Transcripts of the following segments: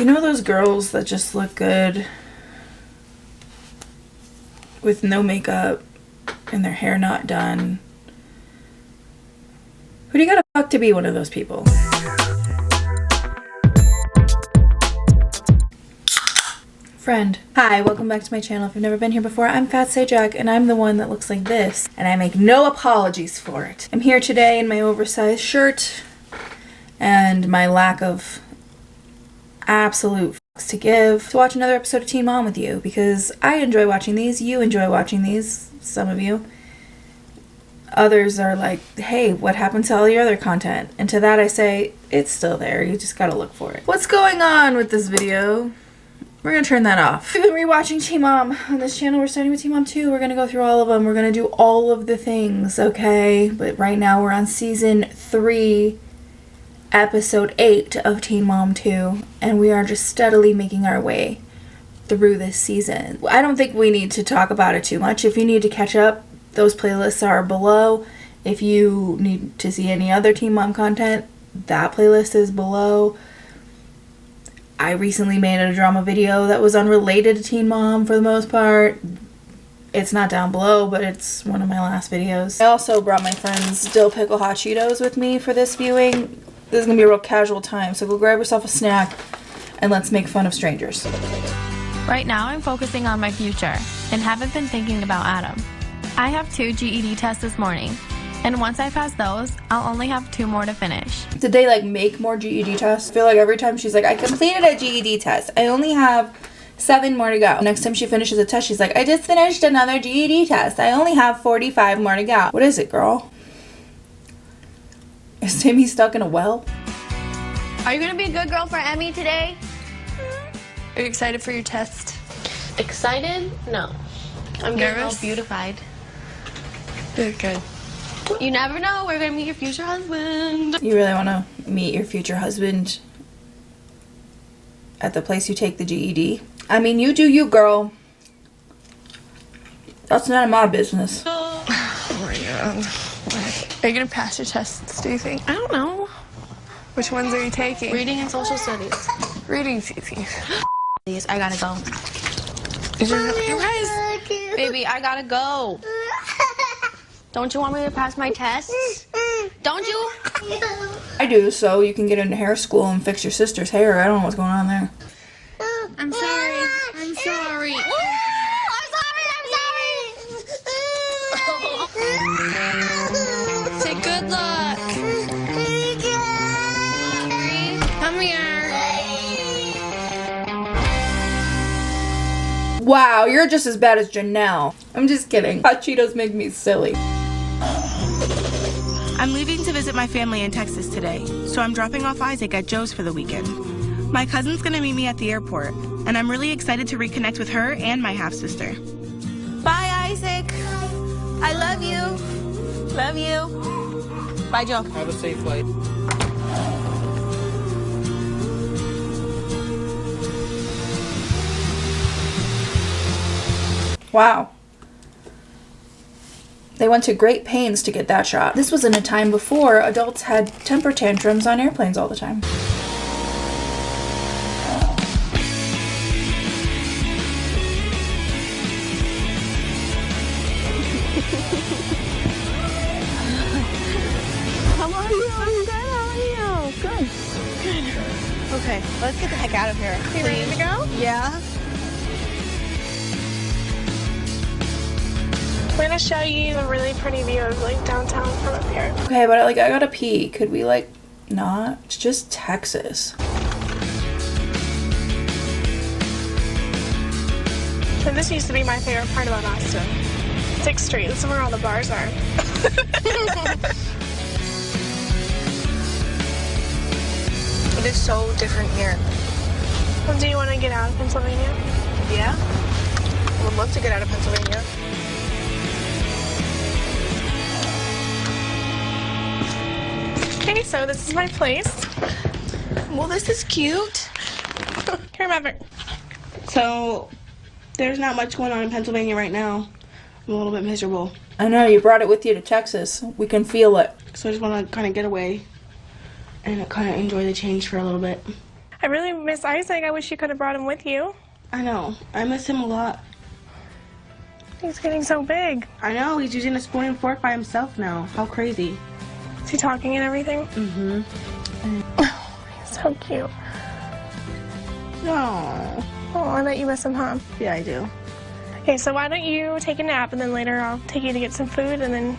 You know those girls that just look good with no makeup and their hair not done? Who do you gotta fuck to be one of those people? Friend. Hi, welcome back to my channel. If you've never been here before, I'm Fat Sajak, and I'm the one that looks like this, and I make no apologies for it. I'm here today in my oversized shirt and my lack of absolute fucks to give to watch another episode of Teen Mom with you, because I enjoy watching these, you enjoy watching these, some of you. Others are like, hey, what happened to all your other content? And to that I say, it's still there, you just gotta look for it. What's going on with this video? We're gonna turn that off. We've been rewatching Teen Mom on this channel. We're starting with Teen Mom 2. We're gonna go through all of them. We're gonna do all of the things, okay? But right now we're on season 3, episode 8 of Teen Mom 2, and we are just steadily making our way through this season. I don't think we need to talk about it too much. If you need to catch up, those playlists are below. If you need to see any other Teen Mom content, that playlist is below. I recently made a drama video that was unrelated to Teen Mom for the most part. It's not down below, but it's one of my last videos. I also brought my friends Dill Pickle Hot Cheetos with me for this viewing. This is gonna be a real casual time, so go grab yourself a snack and let's make fun of strangers. Right now I'm focusing on my future and haven't been thinking about Adam. I have 2 GED tests this morning, and once I pass those, I'll only have 2 more to finish. Did they like make more GED tests? I feel like every time she's like, I completed a GED test. I only have 7 more to go. Next time she finishes a test, she's like, I just finished another GED test. I only have 45 more to go. What is it, girl? Is Timmy stuck in a well? Are you gonna be a good girl for Emmy today? Are you excited for your test? Excited? No. I'm getting all beautified. Good. You never know, we're gonna meet your future husband. You really want to meet your future husband at the place you take the GED? I mean, you do you, girl. That's none of my business. Oh my god. Are you gonna pass your tests, do you think? I don't know. Which ones are you taking? Reading and social studies. Reading's easy. Please, I gotta go. You guys. Baby, I gotta go. Don't you want me to pass my tests? Don't you? I do, so you can get into hair school and fix your sister's hair. I don't know what's going on there. I'm sorry. I'm sorry. Say good luck. Come here. Wow, you're just as bad as Jenelle. I'm just kidding. Hot Cheetos make me silly. I'm leaving to visit my family in Texas today, so I'm dropping off Isaac at Joe's for the weekend. My cousin's gonna meet me at the airport, and I'm really excited to reconnect with her and my half-sister. Bye, Isaac. I love you. Love you. Bye, Joe. Have a safe flight. Wow. They went to great pains to get that shot. This was in a time before adults had temper tantrums on airplanes all the time. How are you? I'm good. How are you? Good. Okay, let's get the heck out of here. You ready to go? Yeah. We're gonna show you a really pretty view of like downtown from up here. Okay, but I gotta pee. Could we like not? It's just Texas. So this used to be my favorite part about Austin. 6th Street, this is where all the bars are. It is so different here. Well, do you want to get out of Pennsylvania? Yeah? I would love to get out of Pennsylvania. Okay, so this is my place. Well, this is cute. Here, Maverick. So, there's not much going on in Pennsylvania right now. I'm a little bit miserable. I know, you brought it with you to Texas. We can feel it. So I just want to kind of get away and kind of enjoy the change for a little bit. I really miss Isaac. I wish you could have brought him with you. I know. I miss him a lot. He's getting so big. I know. He's using a spoon and fork by himself now. How crazy. Is he talking and everything? Mm-hmm. He's so cute. No. Oh, I bet you miss him, huh? Yeah, I do. Okay, so why don't you take a nap, and then later I'll take you to get some food, and then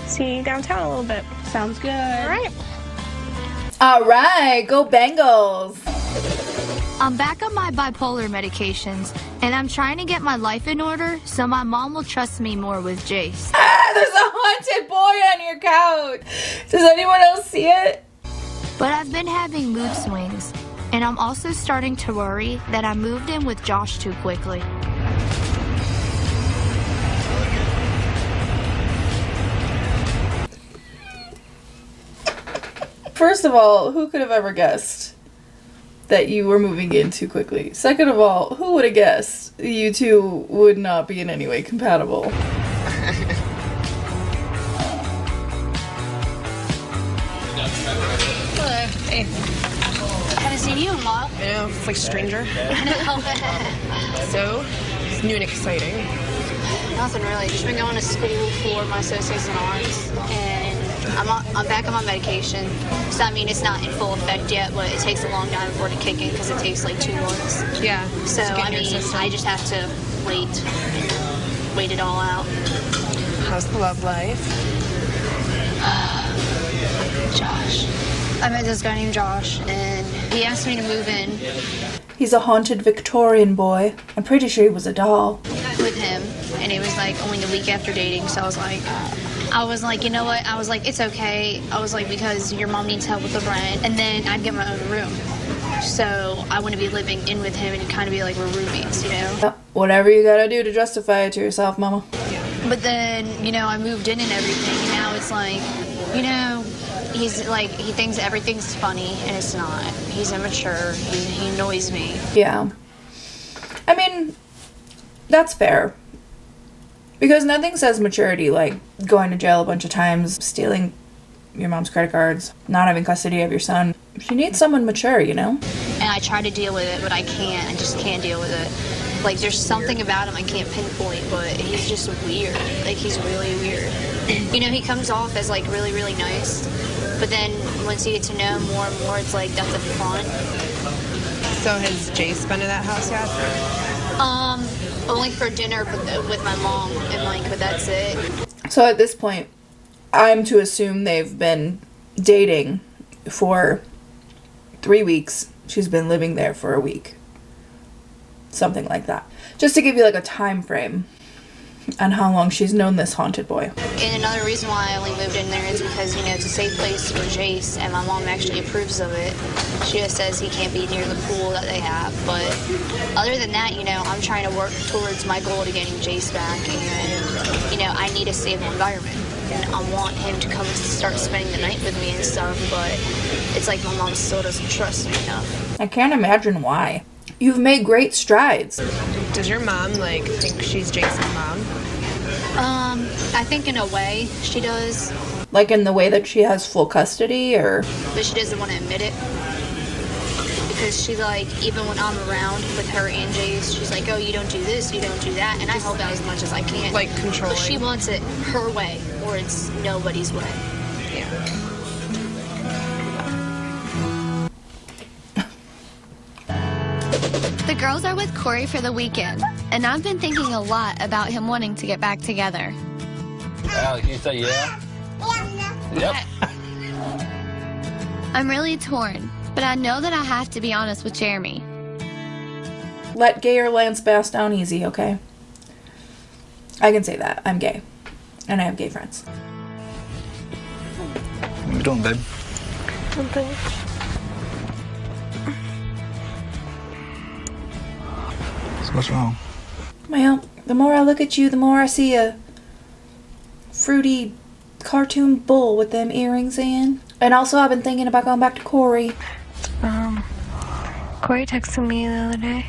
see you downtown a little bit. Sounds good. All right. All right, go Bengals. I'm back on my bipolar medications, and I'm trying to get my life in order so my mom will trust me more with Jace. Ah, there's a haunted boy on your couch. Does anyone else see it? But I've been having mood swings, and I'm also starting to worry that I moved in with Josh too quickly. First of all, who could have ever guessed that you were moving in too quickly? Second of all, who would have guessed you two would not be in any way compatible? Hello. Hey. Haven't seen you in a while. I know, it's like a stranger. So, it's new and exciting. Nothing really. Just been going to school for my associates in arts, and I'm back on my medication. So I mean, it's not in full effect yet, but it takes a long time for it to kick in because it takes like 2 months. Yeah. So I mean, I just have to wait it all out. How's the love life? Josh. I met this guy named Josh, and he asked me to move in He's a haunted Victorian boy. I'm pretty sure he was a doll. with him, and it was like only a week after dating, so I was like, you know what? I was like, it's okay. I was like, because your mom needs help with the rent, and then I'd get my own room. So I want to be living in with him and kind of be like we're roommates, you know? Whatever you gotta do to justify it to yourself, mama. But then, you know, I moved in and everything, and now it's like, you know, he's like, he thinks everything's funny, and it's not. He's immature. He annoys me. Yeah. I mean, that's fair. Because nothing says maturity like going to jail a bunch of times, stealing your mom's credit cards, not having custody of your son. She needs someone mature, you know? And I try to deal with it, but I can't. I just can't deal with it. Like, there's something about him I can't pinpoint, but he's just weird. Like, he's really weird. You know, he comes off as, like, really, really nice. But then once you get to know him more and more, it's like, that's a front. So has Jace been to that house yet? Only for dinner with my mom, and, like, but that's it. So at this point, I'm to assume they've been dating for 3 weeks. She's been living there for a week. Something like that. Just to give you like a time frame on how long she's known this haunted boy. And another reason why I only moved in there is because, you know, it's a safe place for Jace, and my mom actually approves of it. She just says he can't be near the pool that they have. But other than that, you know, I'm trying to work towards my goal to getting Jace back, and, you know, I need a stable environment. And I want him to come and start spending the night with me and stuff, but it's like my mom still doesn't trust me enough. I can't imagine why. You've made great strides. Does your mom, like, think she's Jason's mom? I think in a way she does, Like in the way that she has full custody, or... but she doesn't want to admit it. Because she's like, even when I'm around with her and Jace, she's like, oh, you don't do this, you don't do that, and I help out as much as I can. Like, controlling. But she wants it her way, or it's nobody's way. Yeah. The girls are with Corey for the weekend, and I've been thinking a lot about him wanting to get back together. Alex, you say yeah? Yep. I'm really torn, but I know that I have to be honest with Jeremy. Let gay or Lance bass down easy, okay? I can say that. I'm gay. And I have gay friends. What you doing, babe? Something. So what's wrong? Well, the more I look at you, the more I see a fruity cartoon bull with them earrings in. And also, I've been thinking about going back to Corey. Corey texted me the other day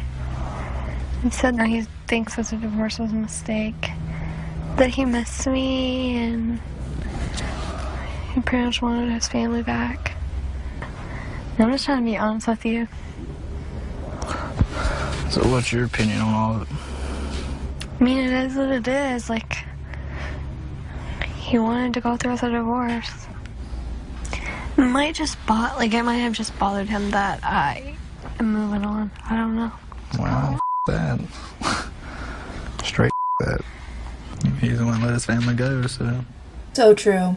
and said that he thinks that the divorce was a mistake, that he missed me, and he pretty much wanted his family back. And I'm just trying to be honest with you. So what's your opinion on all of it? I mean, it is what it is. Like, he wanted to go through with a divorce. It might have just bothered him that I am moving on. I don't know. Wow, that. Straight that. He's the one that let his family go, so. So true.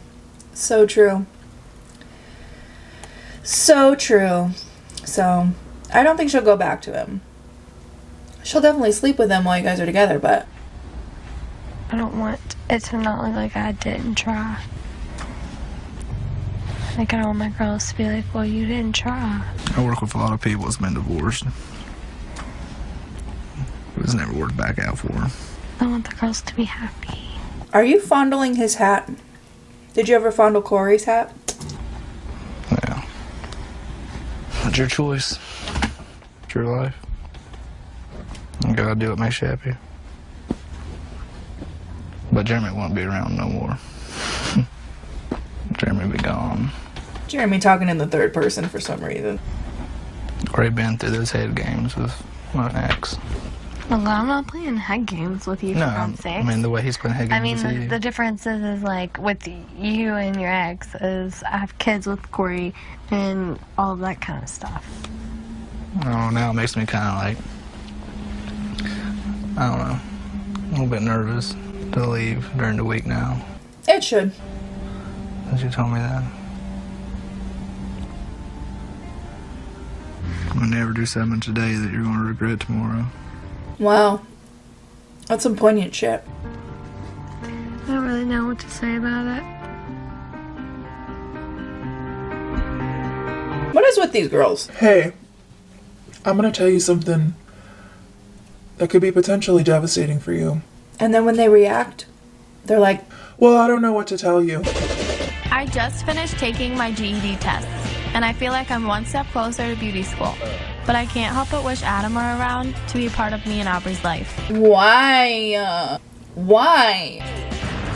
So true. So true. So, I don't think she'll go back to him. She'll definitely sleep with him while you guys are together, but... I don't want it to not look like I didn't try. Like, I don't want my girls to be like, well, you didn't try. I work with a lot of people that's been divorced. It's never worked back out for them. I want the girls to be happy. Are you fondling his hat? Did you ever fondle Corey's hat? Yeah. It's your choice. It's your life. You gotta do what makes you happy. But Jeremy won't be around no more. Jeremy be gone. Jeremy talking in the third person for some reason. Already been through those head games with my ex. Well, I'm not playing head games with you, for God's sake. I mean, the way he's playing head games with you. The difference is like, with you and your ex, is I have kids with Corey and all of that kind of stuff. Oh, now it makes me kind of like, I don't know, a little bit nervous to leave during the week now. It should. Since you told me that. I'm gonna never do something today that you're gonna regret tomorrow. Wow. That's some poignant shit. I don't really know what to say about it. What is with these girls? Hey, I'm gonna tell you something that could be potentially devastating for you. And then when they react, they're like, well, I don't know what to tell you. I just finished taking my GED test, and I feel like I'm one step closer to beauty school. But I can't help but wish Adam were around to be a part of me and Aubrey's life. Why? Why?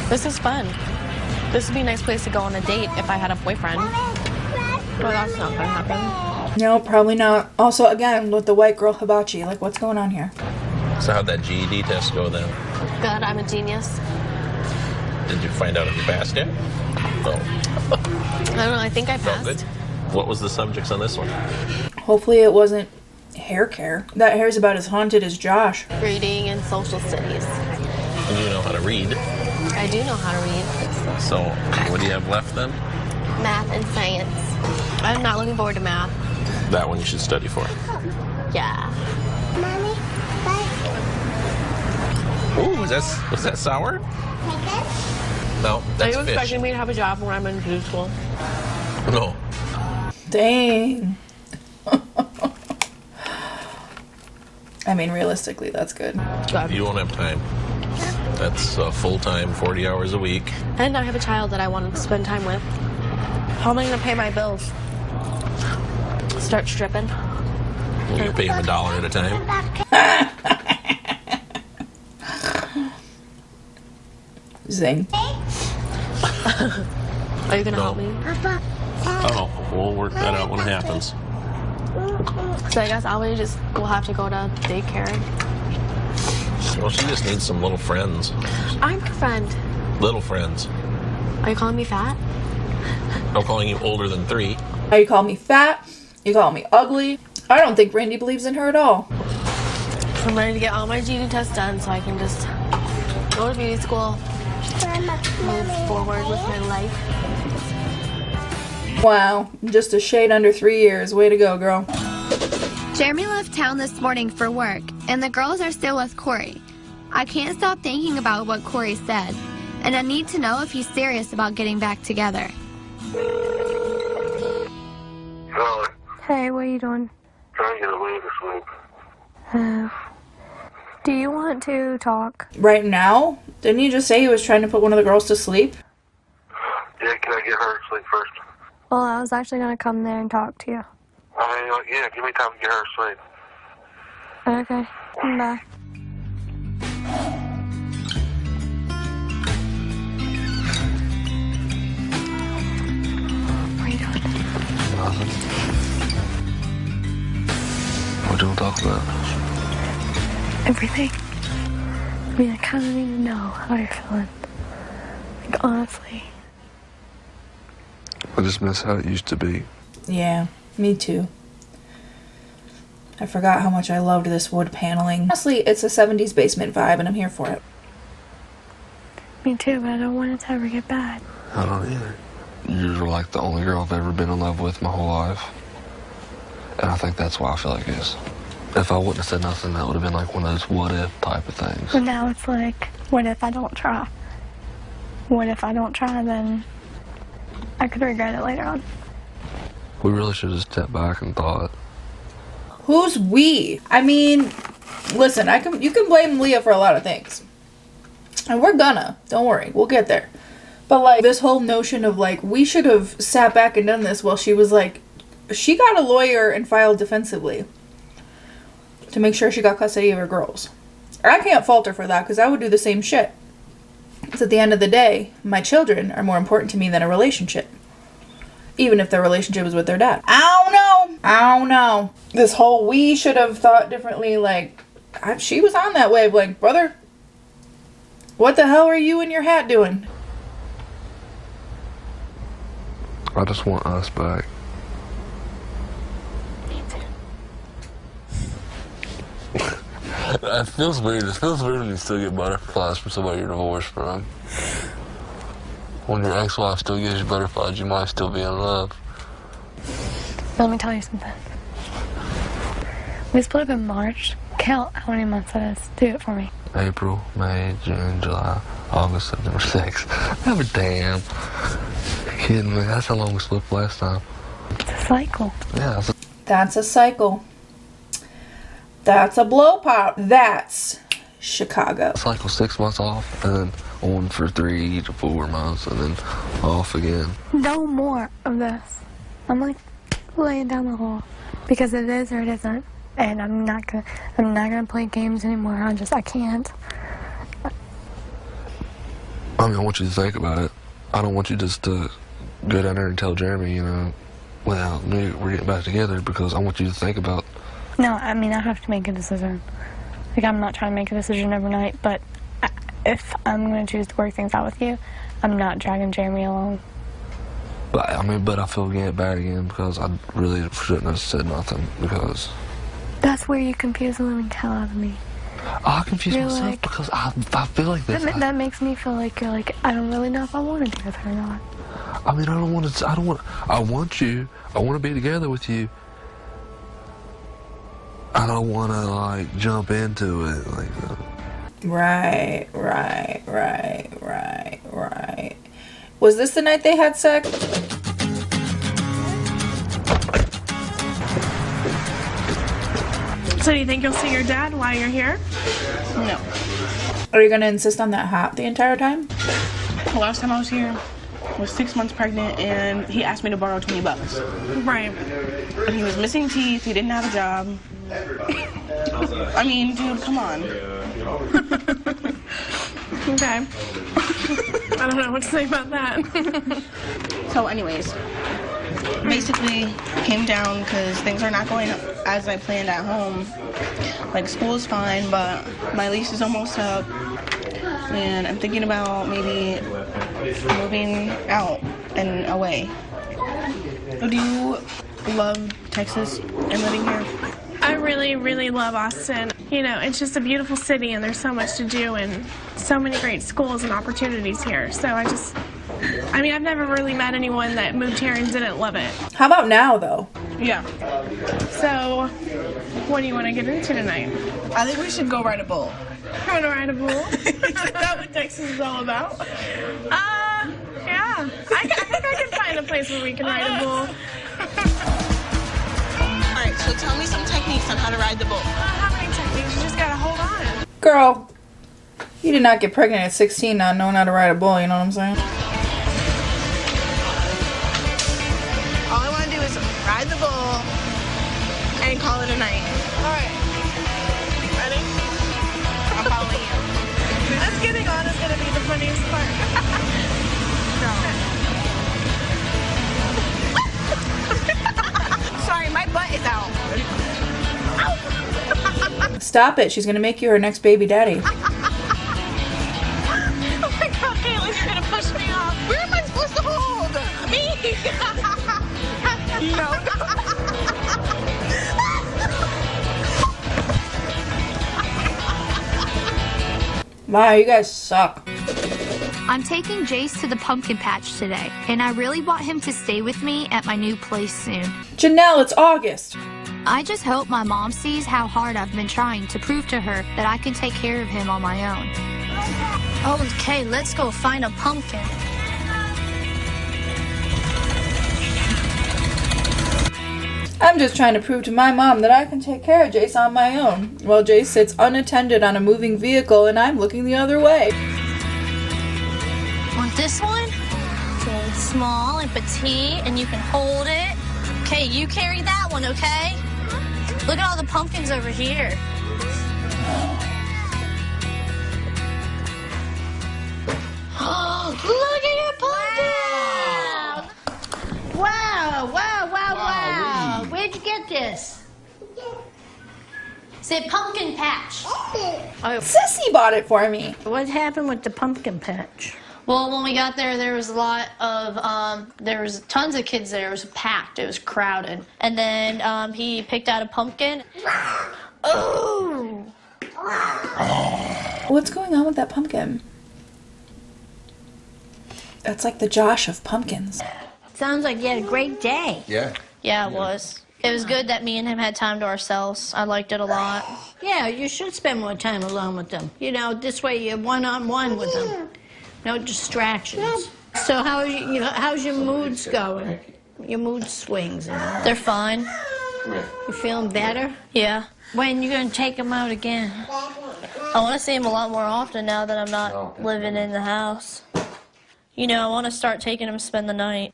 This is fun. This would be a nice place to go on a date if I had a boyfriend. Well, that's not gonna happen. No, probably not. Also, again, with the white girl hibachi, like, what's going on here? So how'd that GED test go then? Good, I'm a genius. Did you find out if you passed it? No. I don't know, I think I passed. Good. What was the subjects on this one? Hopefully it wasn't hair care. That hair's about as haunted as Josh. Reading and social studies. And you know how to read. I do know how to read. So what do you have left then? Math and science. I'm not looking forward to math. That one you should study for. Yeah. Mommy, Ooh, was that sour? No, Are that's you fish. expecting me to have a job when I'm in beauty school? No. Dang. I mean, realistically, that's good. You won't have time. That's full-time, 40 hours a week. And I have a child that I want to spend time with. How am I going to pay my bills? Start stripping? You pay him $1 at a time. Zing. Are you going to help me? Oh, we'll work that out when it happens. So I guess I'll just will have to go to daycare. Well, she just needs some little friends. I'm her friend. Little friends. Are you calling me fat? I'm calling you older than 3. You call me fat. You call me ugly. I don't think Randy believes in her at all. I'm ready to get all my GED tests done so I can just go to beauty school, move forward with my life. Wow, just a shade under 3 years. Way to go, girl. Jeremy left town this morning for work, and the girls are still with Corey. I can't stop thinking about what Corey said, and I need to know if he's serious about getting back together. Hey, what are you doing? Trying to get away to sleep. Do you want to talk? Right now? Didn't he just say he was trying to put one of the girls to sleep? Yeah, can I get her to sleep first? Well, I was actually going to come there and talk to you. Yeah, give me time to get her to sleep. Okay, bye. What are you doing? What do we talk about? everything. I mean, I kind of need to know how you're feeling. Like, honestly. I just miss how it used to be. Yeah, me too. I forgot how much I loved this wood paneling. Honestly, it's a 70s basement vibe and I'm here for it. Me too, but I don't want it to ever get bad. I don't either. You're like the only girl I've ever been in love with my whole life. And I think that's why I feel like it is. If I wouldn't have said nothing, that would have been like one of those what if type of things. But now it's like, what if I don't try? What if I don't try, then I could regret it later on. We really should have stepped back and thought. Who's we? I mean, listen, you can blame Leah for a lot of things. And we're gonna. Don't worry. We'll get there. But, like, this whole notion of, like, we should have sat back and done this while she was, like, she got a lawyer and filed defensively to make sure she got custody of her girls. I can't fault her for that because I would do the same shit. Because at the end of the day, my children are more important to me than a relationship. Even if their relationship is with their dad. I don't know. This whole we should have thought differently, like, she was on that wave, like, brother, what the hell are you and your hat doing? I just want us back. It feels weird. It feels weird when you still get butterflies from somebody you're divorced from. When your ex-wife still gives you butterflies, you might still be in love. Let me tell you something. We split up in March. Count how many months that is. Do it for me. April, May, June, July, August, September 6th. Have a damn. You're kidding me. That's how long we split last time. It's a cycle. Yeah. That's a cycle. That's a blow pop. That's Chicago. Cycle 6 months off, and then on for 3 to 4 months, and then off again. No more of this. I'm like laying down the law because it is or it isn't, and I'm not gonna play games anymore. I can't. I mean, I want you to think about it. I don't want you just to go down there and tell Jeremy, you know, well, we're getting back together, because I want you to think about. No, I mean, I have to make a decision. Like, I'm not trying to make a decision overnight, but if I'm going to choose to work things out with you, I'm not dragging Jeremy along. But I feel bad again because I really shouldn't have said nothing, because. That's where you confuse the living hell out of me. I confuse myself because I feel like this. That makes me feel like you're like, I don't really know if I want to be with her or not. I mean, I want you. I want to be together with you. I don't want to, like, jump into it like that. Right. Was this the night they had sex? So do you think you'll see your dad while you're here? No. Are you gonna insist on that hat the entire time? The last time I was here, I was 6 months pregnant, and he asked me to borrow $20. Right. And he was missing teeth. He didn't have a job. I mean, dude, come on. Okay. I don't know what to say about that. So anyways, basically came down because things are not going as I planned at home. Like, school's fine, but my lease is almost up, and I'm thinking about maybe moving out and away. Do you love Texas and living here? I really, really love Austin. You know, it's just a beautiful city, and there's so much to do and so many great schools and opportunities here. So I mean, I've never really met anyone that moved here and didn't love it. How about now, though? Yeah. So, what do you want to get into tonight? I think we should go ride a bull. You want to ride a bull? Is that what Texas is all about? Yeah. I think I can find a place where we can ride a bull. Alright, so tell me some techniques on how to ride the bull. How many techniques? You just gotta hold on. Girl, you did not get pregnant at 16 not knowing how to ride a bull, you know what I'm saying? All I want to do is ride the bull and call it a night. Alright. Ready? I'm following you. Us getting on is gonna be the funniest part. Sorry, my butt is out. Stop it. She's gonna make you her next baby daddy. Oh my God, Caitlin, you're gonna push me off. Where am I supposed to hold? Me? No. Wow, you guys suck. I'm taking Jace to the pumpkin patch today, and I really want him to stay with me at my new place soon. Janelle, it's August. I just hope my mom sees how hard I've been trying to prove to her that I can take care of him on my own. Okay, let's go find a pumpkin. I'm just trying to prove to my mom that I can take care of Jace on my own, while Jace sits unattended on a moving vehicle and I'm looking the other way. Want this one? Okay, it's small and petite, and you can hold it. Okay, you carry that one, okay? Look at all the pumpkins over here. Oh, look at your pumpkin! Wow, wow, wow, wow. Where'd you get this? It's a pumpkin patch. Sissy bought it for me. What happened with the pumpkin patch? Well, when we got there, there was a lot of, there was tons of kids there. It was packed. It was crowded. And then he picked out a pumpkin. Oh! What's going on with that pumpkin? That's like the Josh of pumpkins. Sounds like you had a great day. Yeah, it was. It was good that me and him had time to ourselves. I liked it a lot. Yeah, you should spend more time alone with them. You know, this way you're one-on-one with them. No distractions. So how's your moods going? Your mood swings. They're fine. You feeling better? Yeah. When you gonna take them out again? I want to see him a lot more often now that I'm not living in the house. You know, I want to start taking him to spend the night.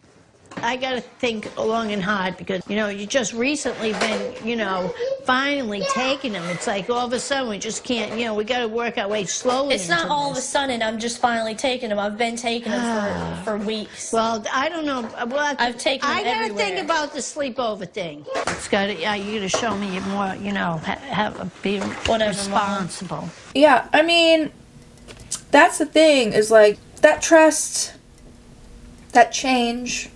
I gotta think long and hard because, you know, you just recently been, you know, finally taking them. It's like all of a sudden we just can't, you know, we gotta work our way slowly. It's not all of a sudden I'm just finally taking him. I've been taking him for weeks. Well, I don't know. Well, I've taken him I gotta everywhere. think about the sleepover thing. It's gotta, you gotta show me more, you know, be responsible. Yeah, I mean, that's the thing, is like, that trust, that change,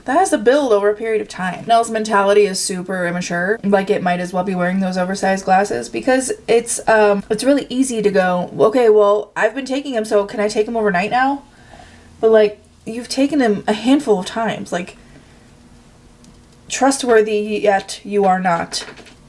that has to build over a period of time. Nell's mentality is super immature. Like, it might as well be wearing those oversized glasses because it's really easy to go, okay, well, I've been taking him, so can I take him overnight now? But, like, you've taken him a handful of times. Like, trustworthy yet you are not.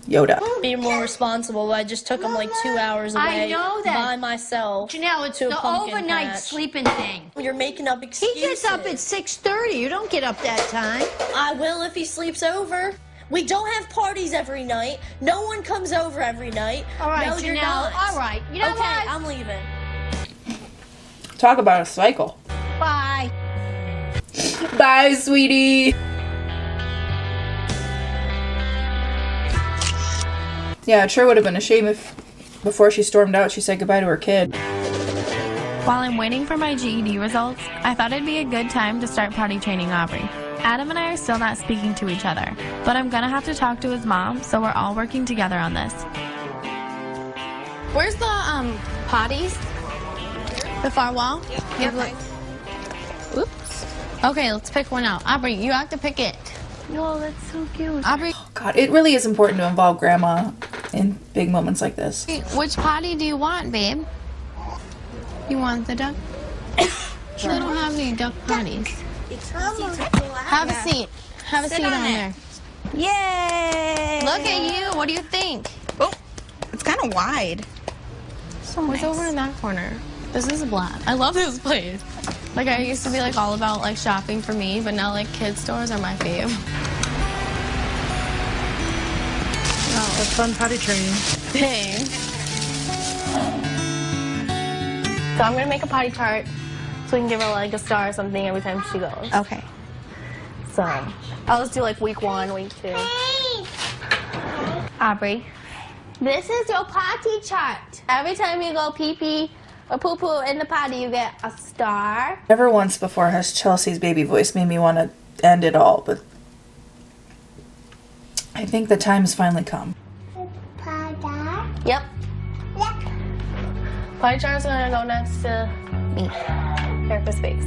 Yoda. Be more responsible. I just took him like 2 hours away I know that. by myself. Janelle, it's to a the pumpkin overnight patch. sleeping thing. You're making up excuses. He gets up at 6:30. You don't get up that time. I will if he sleeps over. We don't have parties every night. No one comes over every night. All right, no, you're Janelle. not. All right. You know okay, what? I'm leaving. Talk about a cycle. Bye. Bye, sweetie. Yeah, it sure would have been a shame if, before she stormed out, she said goodbye to her kid. While I'm waiting for my GED results, I thought it'd be a good time to start potty training Aubrey. Adam and I are still not speaking to each other, but I'm gonna have to talk to his mom, so we're all working together on this. Where's the potties? The far wall? Yep. Oops. Okay, let's pick one out. Aubrey, you have to pick it. Whoa, that's so cute. Aubrey, God, it really is important to involve grandma in big moments like this. which potty do you want, babe? You want the duck? They don't have any duck potties. Have a seat. Have a seat on there. Yay! Look at you. What do you think? Oh, it's kind of wide. What's over in that corner? This is black. I love this place. Like, I used to be like all about like shopping for me, but now like kids stores are my fave. Oh, that's fun potty training. Thanks. So I'm gonna make a potty chart so we can give her like a star or something every time she goes. Okay. So I'll just do like week 1, week 2. Aubrey, this is your potty chart. Every time you go pee-pee or poo-poo in the potty, you get a star. Never once before has Chelsea's baby voice made me want to end it all, but I think the time has finally come. Pie chart's gonna go next to me. Erica's face.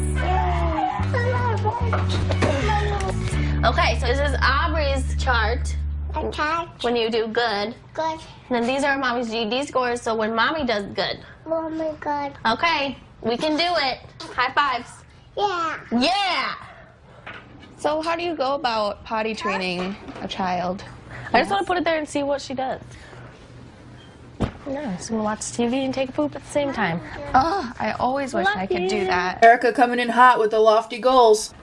Okay, so this is Aubrey's chart. Okay. When you do good. Good. And then these are Mommy's GED scores, so when Mommy does good. Mommy good. Okay, we can do it. High fives. Yeah. Yeah! So how do you go about potty training a child? I just want to put it there and see what she does. Yeah, so we watch TV and take a poop at the same time. Oh, I always wish I could do that. Erica coming in hot with the lofty goals.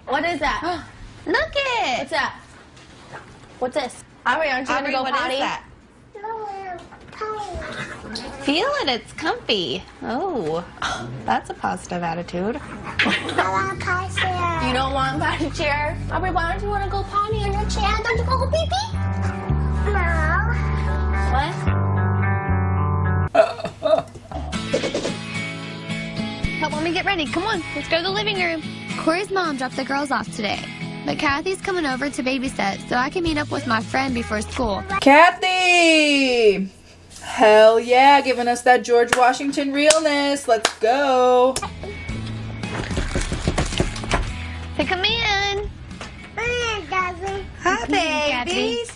What is that? Look it! What's that? What's this? Aubrey, aren't you Aubrey, gonna go what potty? is that? Feel it, it's comfy. Oh, that's a positive attitude. You don't want potty chair? Aubrey, why don't you want to go potty on your chair? Don't you go pee pee? No. What? Help Mommy get ready. Come on, let's go to the living room. Corey's mom dropped the girls off today, but Kathy's coming over to babysit so I can meet up with my friend before school. Kathy! Hell yeah, giving us that George Washington realness. Let's go. Hey, come in. Hi, babies.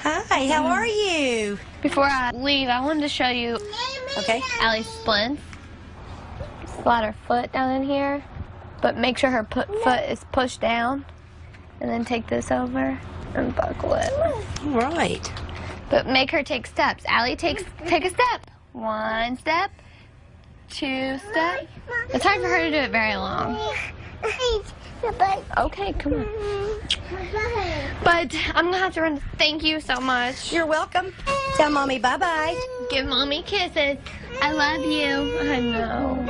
Hi, how are you? Before I leave, I wanted to show you Allie's splints. Slide her foot down in here, but make sure her foot is pushed down, and then take this over and buckle it. Right. But make her take steps. Allie, take a step. 1 step, 2 steps. It's hard for her to do it very long. Okay, come on. But I'm gonna have to run. Thank you so much. You're welcome. Tell Mommy bye-bye. Give Mommy kisses. I love you. I know.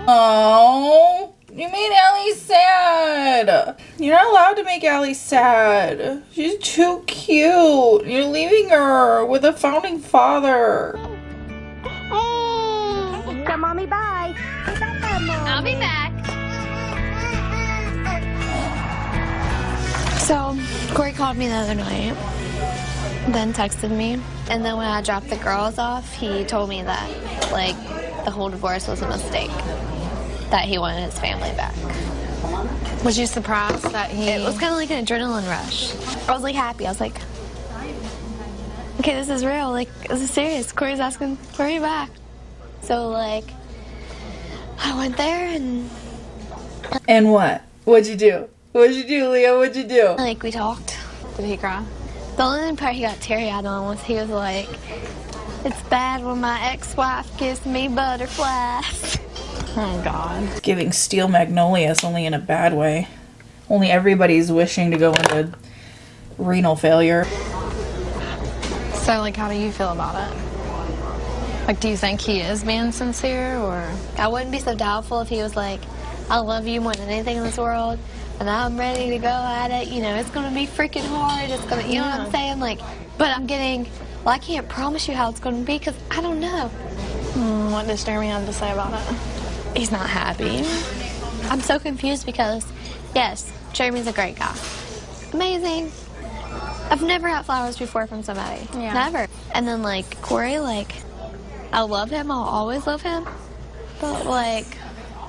Oh, you made Allie sad. You're not allowed to make Allie sad. She's too cute. You're leaving her with a founding father. Tell Mommy bye. I'll be back. So, Corey called me the other night, then texted me, and then when I dropped the girls off, he told me that, like, the whole divorce was a mistake, that he wanted his family back. Was you surprised that he... It was kind of like an adrenaline rush. I was, like, happy. I was like, okay, this is real. Like, this is serious. Corey's asking for me back. So, like, I went there and... And what? What'd you do? What'd you do, Leah? What'd you do? Like, we talked. Did he cry? The only part he got teary-eyed on was he was like, it's bad when my ex-wife gives me butterflies. Oh, God. Giving steel magnolias, only in a bad way. Only everybody's wishing to go into renal failure. So, like, how do you feel about it? Like, do you think he is being sincere, or? I wouldn't be so doubtful if he was like, I love you more than anything in this world, and I'm ready to go at it. You know, it's going to be freaking hard. It's going to, you know what I'm saying? Like, but I'm getting, well, I can't promise you how it's going to be because I don't know. What does Jeremy have to say about it? He's not happy. I'm so confused because, yes, Jeremy's a great guy. Amazing. I've never had flowers before from somebody. Yeah. Never. And then, like, Corey, like, I love him. I'll always love him. But, like,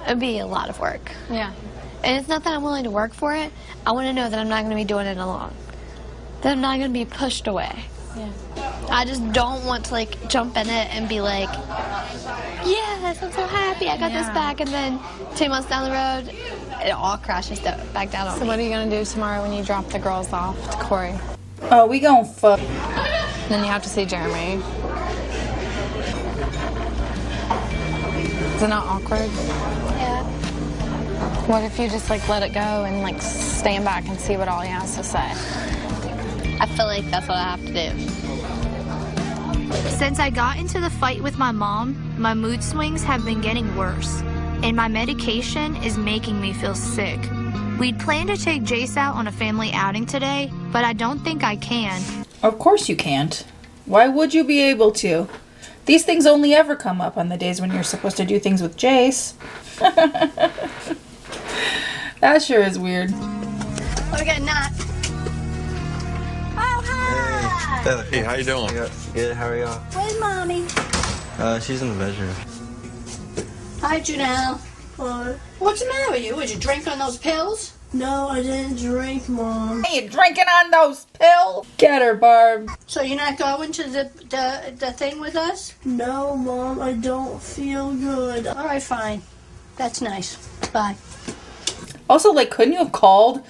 it'd be a lot of work. Yeah. And it's not that I'm willing to work for it. I want to know that I'm not going to be doing it alone. That I'm not going to be pushed away. Yeah. I just don't want to, like, jump in it and be like, yes, I'm so happy I got this back. And then 2 months down the road, it all crashes back down on me. So what are you going to do tomorrow when you drop the girls off to Corey? Oh, we gon' fuck. Then you have to see Jeremy. Is it not awkward? Yeah. What if you just, like, let it go and, like, stand back and see what all he has to say? I feel like that's what I have to do. Since I got into the fight with my mom, my mood swings have been getting worse, and my medication is making me feel sick. We'd planned to take Jace out on a family outing today, but I don't think I can. Of course you can't. Why would you be able to? These things only ever come up on the days when you're supposed to do things with Jace. That sure is weird. Oh, we got a knot. Oh, hi. Hey, how you doing? Good, how are y'all? Where's Mommy? She's in the bedroom. Hi, Janelle. Hi. What's the matter with you? Did you drink on those pills? No, I didn't drink, Mom. Hey, you drinking on those pills? Get her, Barb. So you're not going to the thing with us? No, Mom, I don't feel good. All right, fine. That's nice. Bye. Also, like, couldn't you have called?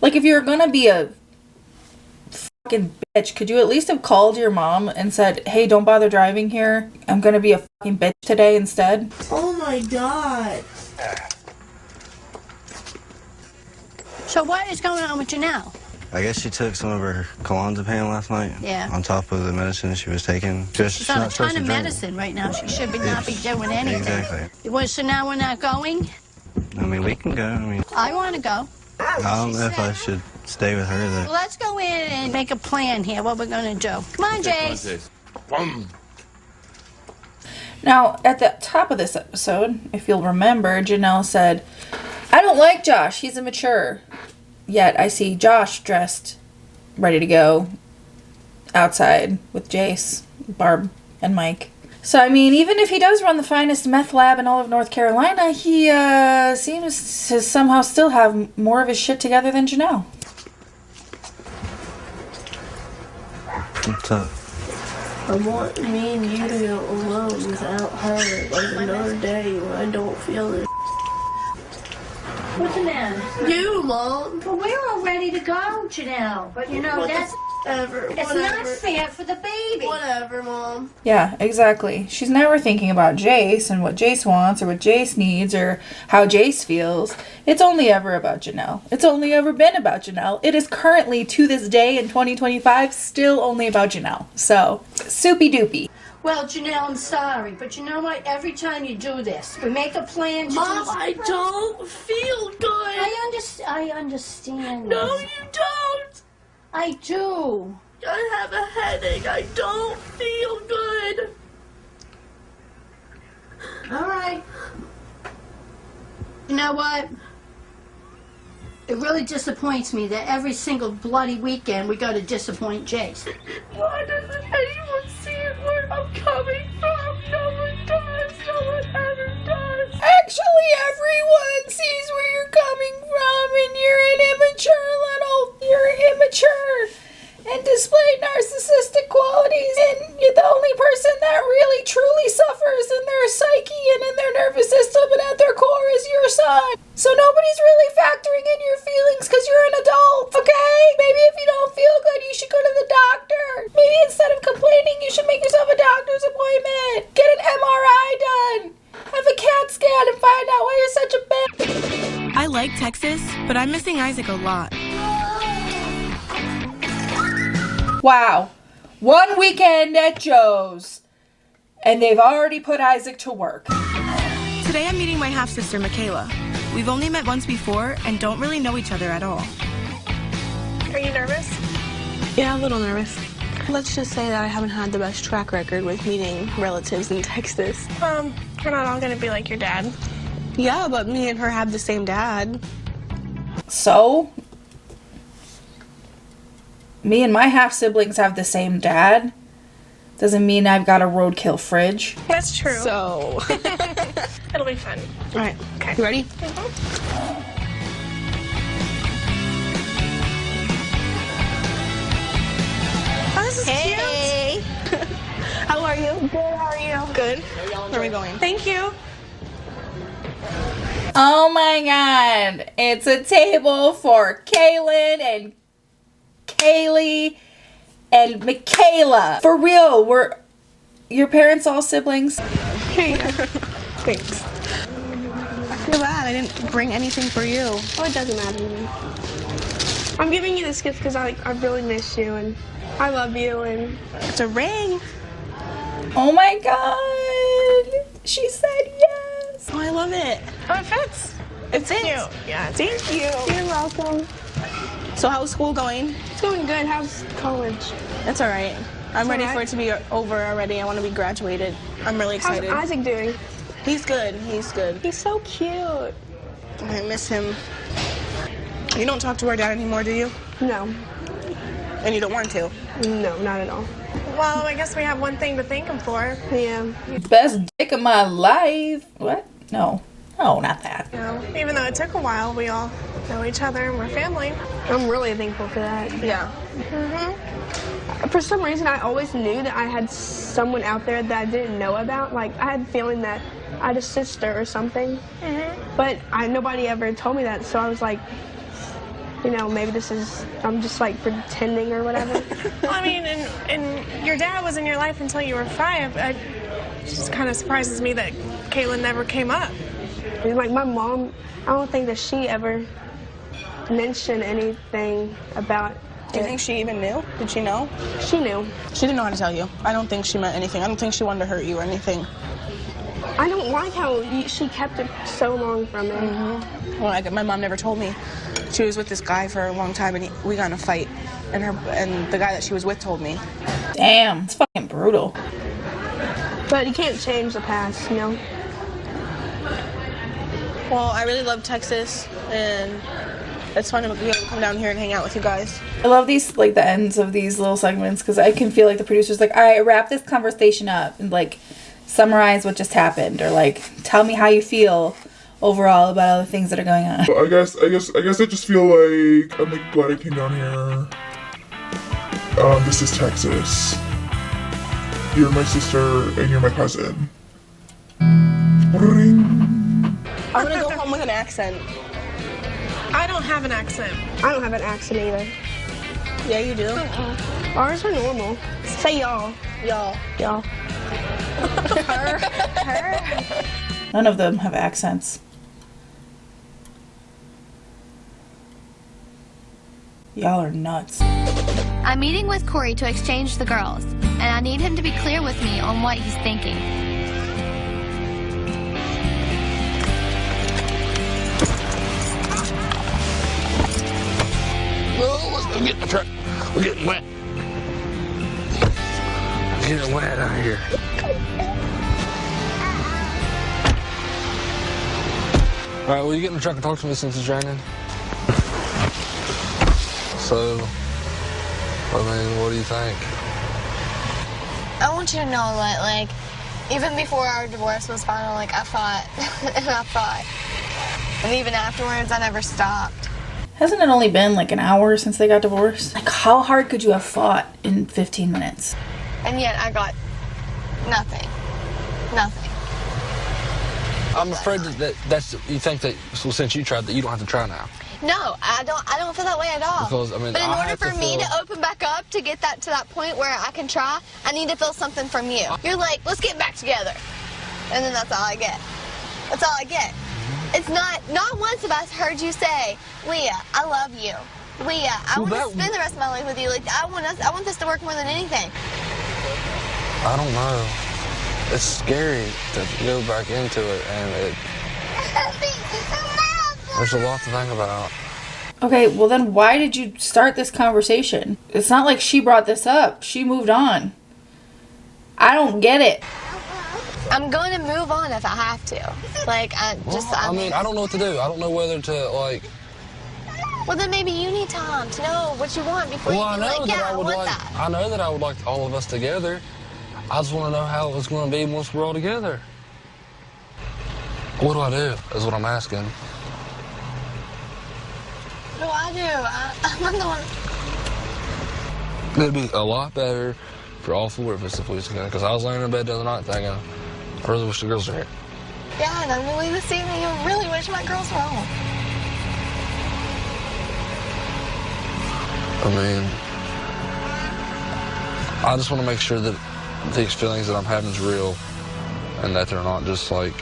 Like, if you were gonna be a fucking bitch, could you at least have called your mom and said, hey, don't bother driving here. I'm gonna be a fucking bitch today instead? Oh my God. So what is going on with Janelle? I guess she took some of her clonazepam last night. Yeah. On top of the medicine she was taking. She's on a ton of medicine right now. She should not be doing anything. Exactly. Well, so now we're not going? I mean, we can go. I mean, I want to go. I don't know if I should stay with her. Well, let's go in and make a plan here, what we're going to do. Come on, Jace. Now, at the top of this episode, if you'll remember, Jenelle said, I don't like Josh. He's immature. Yet I see Josh dressed, ready to go, outside with Jace, Barb, and Mike. So, I mean, even if he does run the finest meth lab in all of North Carolina, he seems to somehow still have more of his shit together than Jenelle. What's up? I want me and you to go alone without her, like another day when I don't feel it. What's the matter? You, Mom. Well, we're all ready to go, Janelle. But, you know, it's not fair for the baby. Whatever, Mom. Yeah, exactly. She's never thinking about Jace and what Jace wants or what Jace needs or how Jace feels. It's only ever about Jenelle. It's only ever been about Jenelle. It is currently, to this day in 2025, still only about Jenelle. So, soupy doopy. Well, Janelle, I'm sorry, but you know what? Every time you do this, we make a plan to Mom, I don't feel good. I understand. No, you don't. I do. I have a headache. I don't feel good. All right. You know what? It really disappoints me that every single bloody weekend we go to disappoint Jace. Why doesn't anyone see where I'm coming from? No one does. No one ever does. Actually, everyone sees where you're coming from, and you're immature and display narcissistic qualities, and you're the only person that really truly suffers in their psyche and in their nervous system, and at their core is your son. So nobody's really factoring in your feelings because you're an adult, okay? Maybe if you don't feel good, you should go to the doctor. Maybe instead of complaining, you should make yourself a doctor's appointment. Get an MRI done. Have a CAT scan and find out why you're such a bitch. I like Texas, but I'm missing Isaac a lot. Wow. One weekend at Joe's, and they've already put Isaac to work. Today I'm meeting my half-sister, Michaela. We've only met once before and don't really know each other at all. Are you nervous? Yeah, a little nervous. Let's just say that I haven't had the best track record with meeting relatives in Texas. We're not all gonna be like your dad. Yeah, but me and her have the same dad. So? Me and my half-siblings have the same dad. Doesn't mean I've got a roadkill fridge. That's true. So. It'll be fun. All right. Okay. You ready? Oh, this is cute. How are you? Good, how are you? Good. Where are we going? Thank you. Oh my god. It's a table for Kaylin and Kaylee and Michaela. For real, were your parents all siblings? Here you go. Thanks. I feel bad. I didn't bring anything for you. Oh, it doesn't matter to me. I'm giving you this gift because I really miss you and I love you and it's a ring. Oh my god. She said yes. Oh, I love it. Oh, it fits. It fits. Cute. Yeah, thank you. You're welcome. So how's school going? It's going good. How's college? It's all right. I'm ready for it to be over already. I want to be graduated. I'm really excited. How's Isaac doing? He's good. He's good. He's so cute. I miss him. You don't talk to our dad anymore, do you? No. And you don't want to? No, not at all. Well, I guess we have one thing to thank him for. Yeah. Best dick of my life. What? No. No, not that. You know, even though it took a while, we all know each other and we're family. I'm really thankful for that. Yeah. For some reason, I always knew that I had someone out there that I didn't know about. Like, I had a feeling that I had a sister or something. But nobody ever told me that, so I was like, you know, maybe I'm just like pretending or whatever. Well, I mean, and your dad was in your life until you were 5. It just kind of surprises me that Caitlin never came up. Like my mom, I don't think that she ever mentioned anything about Do you think she even knew? Did she know? She knew. She didn't know how to tell you. I don't think she meant anything. I don't think she wanted to hurt you or anything. I don't like how she kept it so long from me. Well, my mom never told me. She was with this guy for a long time, and we got in a fight. And the guy that she was with told me. Damn, it's fucking brutal. But you can't change the past, you know? Well, I really love Texas, and it's fun to be able to come down here and hang out with you guys. I love these, like, the ends of these little segments, because I can feel like the producer's like, all right, wrap this conversation up and, like, summarize what just happened, or, like, tell me how you feel overall about all the things that are going on. Well, I guess I just feel like I'm like glad I came down here. This is Texas. You're my sister and you're my cousin. Ring. I'm gonna go home with an accent. I don't have an accent. I don't have an accent either. Yeah, you do. Ours are normal. Say y'all. Y'all. Y'all. Her. None of them have accents. Y'all are nuts. I'm meeting with Corey to exchange the girls, and I need him to be clear with me on what he's thinking. Oh, let's go get in the truck. We're getting wet. It's getting wet out here. All right, will you get in the truck and talk to me since it's raining? So, I mean, what do you think? I want you to know that, like, even before our divorce was final, like, I fought, and I fought. And even afterwards, I never stopped. Hasn't it only been like an hour since they got divorced? Like, how hard could you have fought in 15 minutes? And yet I got nothing. Nothing. I'm afraid that's you think that, so since you tried, that you don't have to try now. No, I don't feel that way at all. Because, I mean, but in I order for me to open back up, to get that to that point where I can try, I need to feel something from you. You're like, let's get back together. And then that's all I get. That's all I get. It's not once have I heard you say, Leah, I love you. Leah, I want to spend the rest of my life with you. Like, I want this to work more than anything. I don't know. It's scary to go back into it, and there's a lot to think about. Okay, well then why did you start this conversation? It's not like she brought this up. She moved on. I don't get it. I'm going to move on if I have to. Like, I mean, I don't know what to do. I don't know whether to, like... Well, then maybe you need time to know what you want before you can, like, yeah, I want that. I know that I would like all of us together. I just want to know how it's going to be once we're all together. What do I do, is what I'm asking. What do I do? I'm the one... It'd be a lot better for all four of us if we was together, because I was laying in bed the other night thinking, I really wish the girls were here. Yeah, and I'm really this evening, you really wish my girls were home. I mean, I just want to make sure that these feelings that I'm having is real and that they're not just like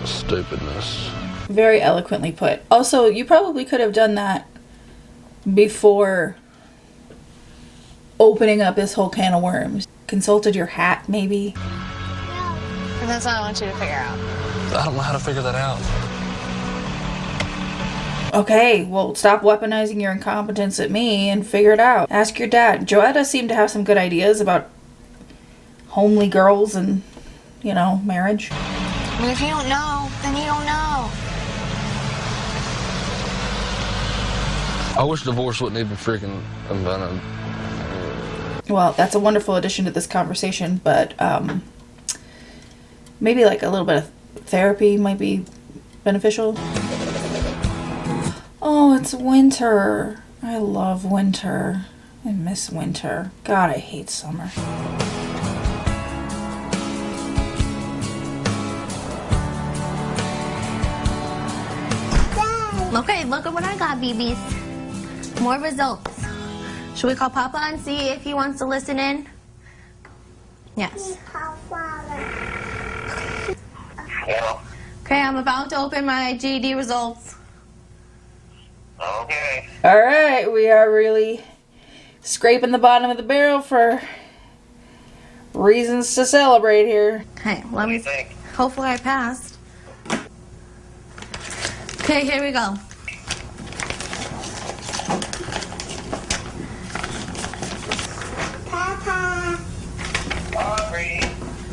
stupidness. Very eloquently put. Also, you probably could have done that before opening up this whole can of worms. Consulted your hat, maybe. And that's what I want you to figure out. I don't know how to figure that out. Okay, well, stop weaponizing your incompetence at me and figure it out. Ask your dad. Joetta seemed to have some good ideas about homely girls and, you know, marriage. But if you don't know, then you don't know. I wish divorce wouldn't even freaking invented. Well, that's a wonderful addition to this conversation, but maybe like a little bit of therapy might be beneficial. Oh, it's winter. I love winter. I miss winter. God, I hate summer. Okay, look at what I got, BBs. More results. Should we call Papa and see if he wants to listen in? Yes. Okay, I'm about to open my GED results. Okay. Alright, we are really scraping the bottom of the barrel for reasons to celebrate here. Okay, let me think. Hopefully I passed. Okay, here we go.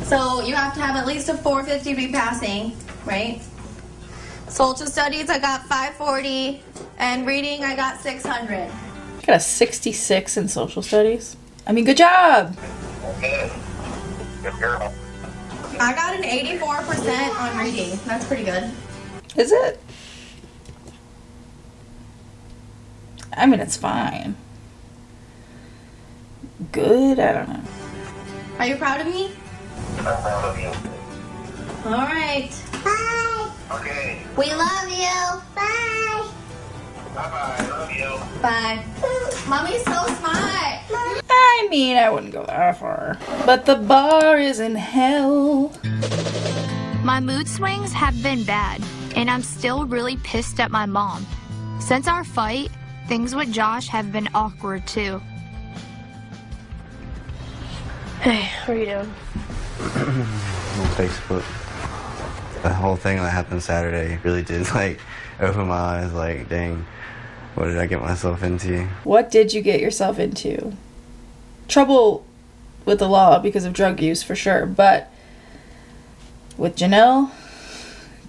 So you have to have at least a 450 to be passing, right? Social studies, I got 540, and reading, I got 600. I got a 66 in social studies. I mean, good job! Good. Good girl. I got an 84% on reading. That's pretty good. Is it? I mean, it's fine. Good? I don't know. Are you proud of me? I'm proud of you. All right. Bye. Okay. We love you. Bye. Bye-bye. Love you. Bye. Mommy's so smart. I mean, I wouldn't go that far. But the bar is in hell. My mood swings have been bad, and I'm still really pissed at my mom. Since our fight, things with Josh have been awkward too. Hey, what are you doing? On Facebook. The whole thing that happened Saturday really did, like, open my eyes, like, dang, what did I get myself into? What did you get yourself into? Trouble with the law because of drug use, for sure, but with Jenelle,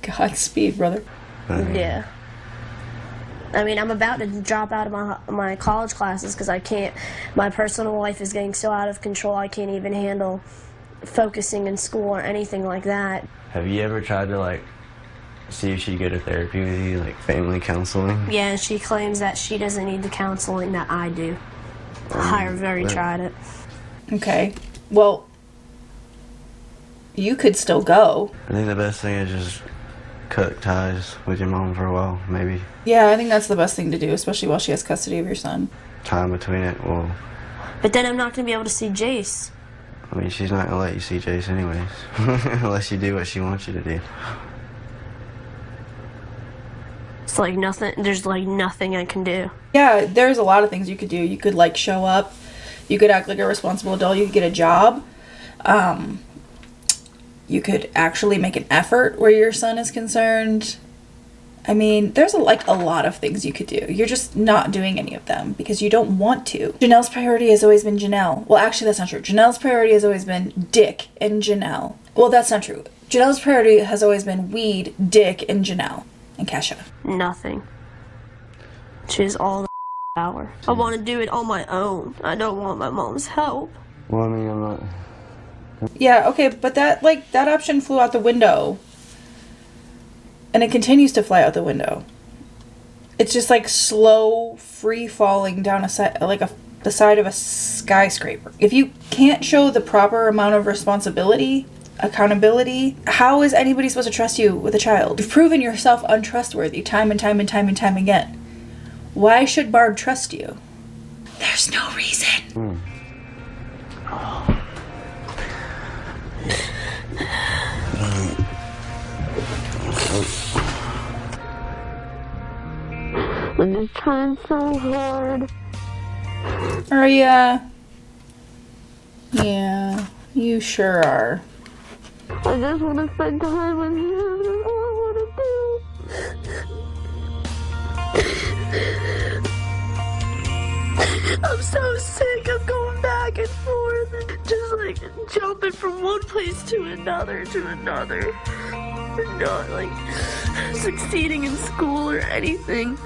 Godspeed, brother. Yeah. I mean, I'm about to drop out of my college classes because I can't, my personal life is getting so out of control I can't even handle focusing in school or anything like that. Have you ever tried to, like, see if she'd go to therapy with you, like family counseling? Yeah, and she claims that she doesn't need the counseling that I do. I've already tried it. Okay, well, you could still go. I think the best thing is just cut ties with your mom for a while, maybe. Yeah, I think that's the best thing to do, especially while she has custody of your son. Time between it, well, But then I'm not going to be able to see Jace. I mean, she's not gonna let you see Jace anyways, unless you do what she wants you to do. It's like nothing, there's like nothing I can do. Yeah, there's a lot of things you could do. You could, like, show up. You could act like a responsible adult. You could get a job. You could actually make an effort where your son is concerned. I mean, there's a lot of things you could do. You're just not doing any of them because you don't want to. Janelle's priority has always been Jenelle. Well, actually, that's not true. Janelle's priority has always been Dick and Jenelle. Well, that's not true. Janelle's priority has always been weed, Dick, and Jenelle. And Kesha. Nothing. She's all the power. I want to do it on my own. I don't want my mom's help. Well, I mean, I'm not... Yeah, okay, but that option flew out the window. And it continues to fly out the window. It's just like slow, free falling down the side of a skyscraper. If you can't show the proper amount of responsibility, accountability, how is anybody supposed to trust you with a child? You've proven yourself untrustworthy time and time and time and time again. Why should Barb trust you? There's no reason. I'm just trying so hard. Are ya? Yeah, you sure are. I just want to spend time with you. That's all I want to do. I'm so sick of going back and forth and just like jumping from one place to another not like succeeding in school or anything.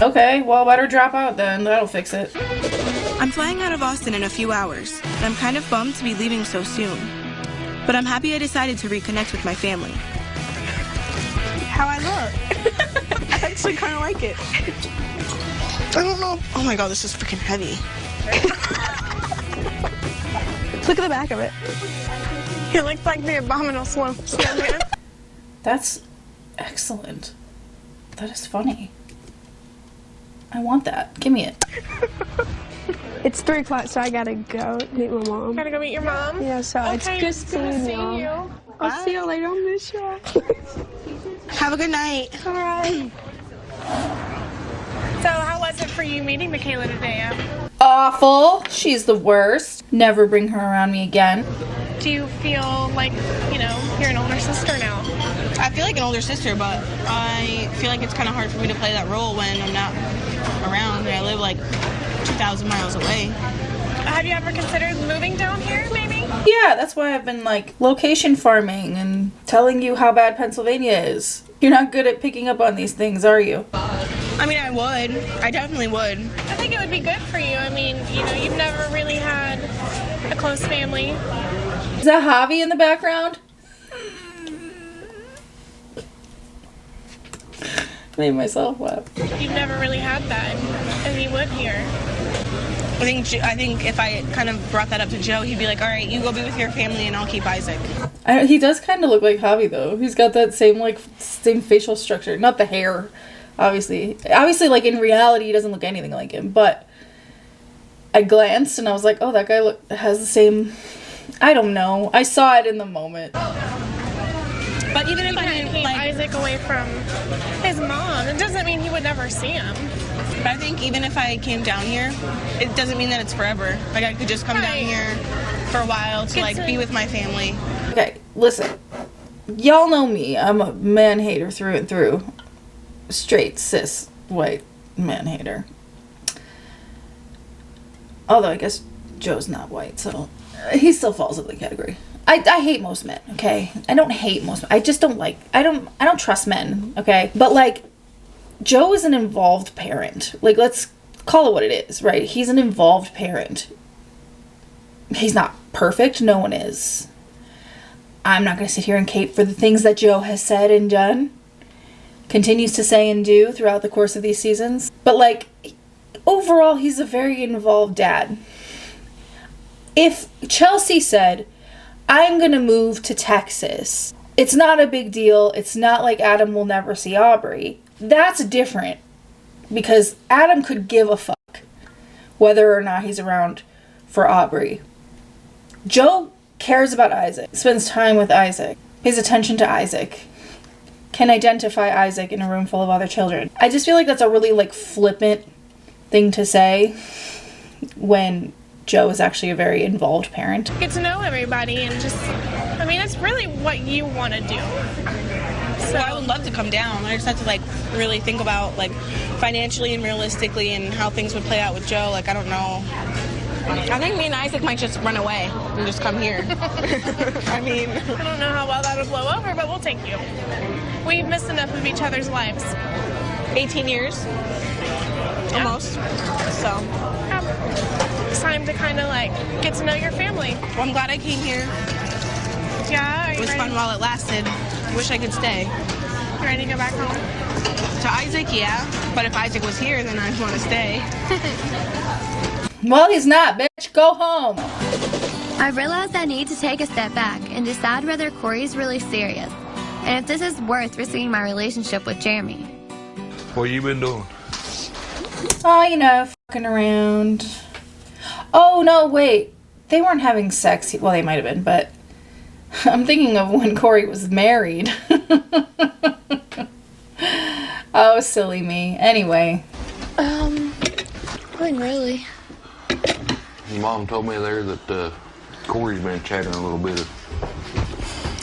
Okay, well, better drop out then. That'll fix it. I'm flying out of Austin in a few hours, and I'm kind of bummed to be leaving so soon. But I'm happy I decided to reconnect with my family. How I look? I actually kind of like it. I don't know. Oh my god, this is freaking heavy. Look at the back of it. He looks like the abominable snowman. That's excellent. That is funny. I want that. Give me it. It's 3 o'clock, so I gotta go meet my mom. Gotta go meet your mom? Yeah, so Okay, it's good seeing you. I'll see you later. I'll miss you. Have a good night. All right. So how was it for you meeting Michaela today? Awful. She's the worst. Never bring her around me again. Do you feel like, you know, you're an older sister now? I feel like an older sister, but I feel like it's kind of hard for me to play that role when I'm not around. I live like 2,000 miles away. Have you ever considered moving down here, maybe? Yeah, that's why I've been like location farming and telling you how bad Pennsylvania is. You're not good at picking up on these things, are you? I mean, I would. I definitely would. I think it would be good for you. I mean, you know, you've never really had a close family. Is that Javi in the background? Made myself laugh. You've never really had that, and you would here. I think if I kind of brought that up to Joe, he'd be like, all right, you go be with your family and I'll keep Isaac. He does kind of look like Javi though. He's got that same facial structure. Not the hair, obviously. Obviously, like in reality, he doesn't look anything like him. But I glanced and I was like, oh, that guy has the same. I don't know. I saw it in the moment. But even if I keep Isaac away from his mom, it doesn't mean he would never see him. But I think even if I came down here, it doesn't mean that it's forever. Like I could just come down here for a while to like be with my family. Okay, listen. Y'all know me. I'm a man hater through and through. Straight, cis, white man hater. Although I guess Joe's not white, so he still falls into the category. I hate most men, okay? I don't hate most men. I just don't like, I don't trust men, okay? But like, Joe is an involved parent. Like, let's call it what it is, right? He's an involved parent. He's not perfect. No one is. I'm not going to sit here and cape for the things that Joe has said and done. Continues to say and do throughout the course of these seasons. But like, overall, he's a very involved dad. If Chelsea said, I'm going to move to Texas, it's not a big deal. It's not like Adam will never see Aubrey. That's different. Because Adam could give a fuck whether or not he's around for Aubrey. Joe cares about Isaac, spends time with Isaac, pays attention to Isaac, can identify Isaac in a room full of other children. I just feel like that's a really like flippant thing to say when Joe is actually a very involved parent. Get to know everybody and just, I mean, it's really what you want to do. So well, I would love to come down. I just have to like really think about like financially and realistically and how things would play out with Joe. Like, I don't know. I think me and Isaac might just run away and just come here. I mean, I don't know how well that would blow over, but we'll take you. We've missed enough of each other's lives. 18 years. Yeah. Almost. So. Yeah. It's time to kind of like get to know your family. Well, I'm glad I came here. Yeah, it was fun while it lasted. I wish I could stay. You ready to go back home? To Isaac, yeah. But if Isaac was here, then I'd want to stay. Well, he's not, bitch. Go home. I realized I need to take a step back and decide whether Corey's really serious, and if this is worth risking my relationship with Jeremy. What you been doing? Oh, you know, fucking around. Oh, no, wait. They weren't having sex. Well, they might have been, but I'm thinking of when Corey was married. Oh, silly me. Anyway. Wasn't really. Your mom told me there that Corey's been chatting a little bit.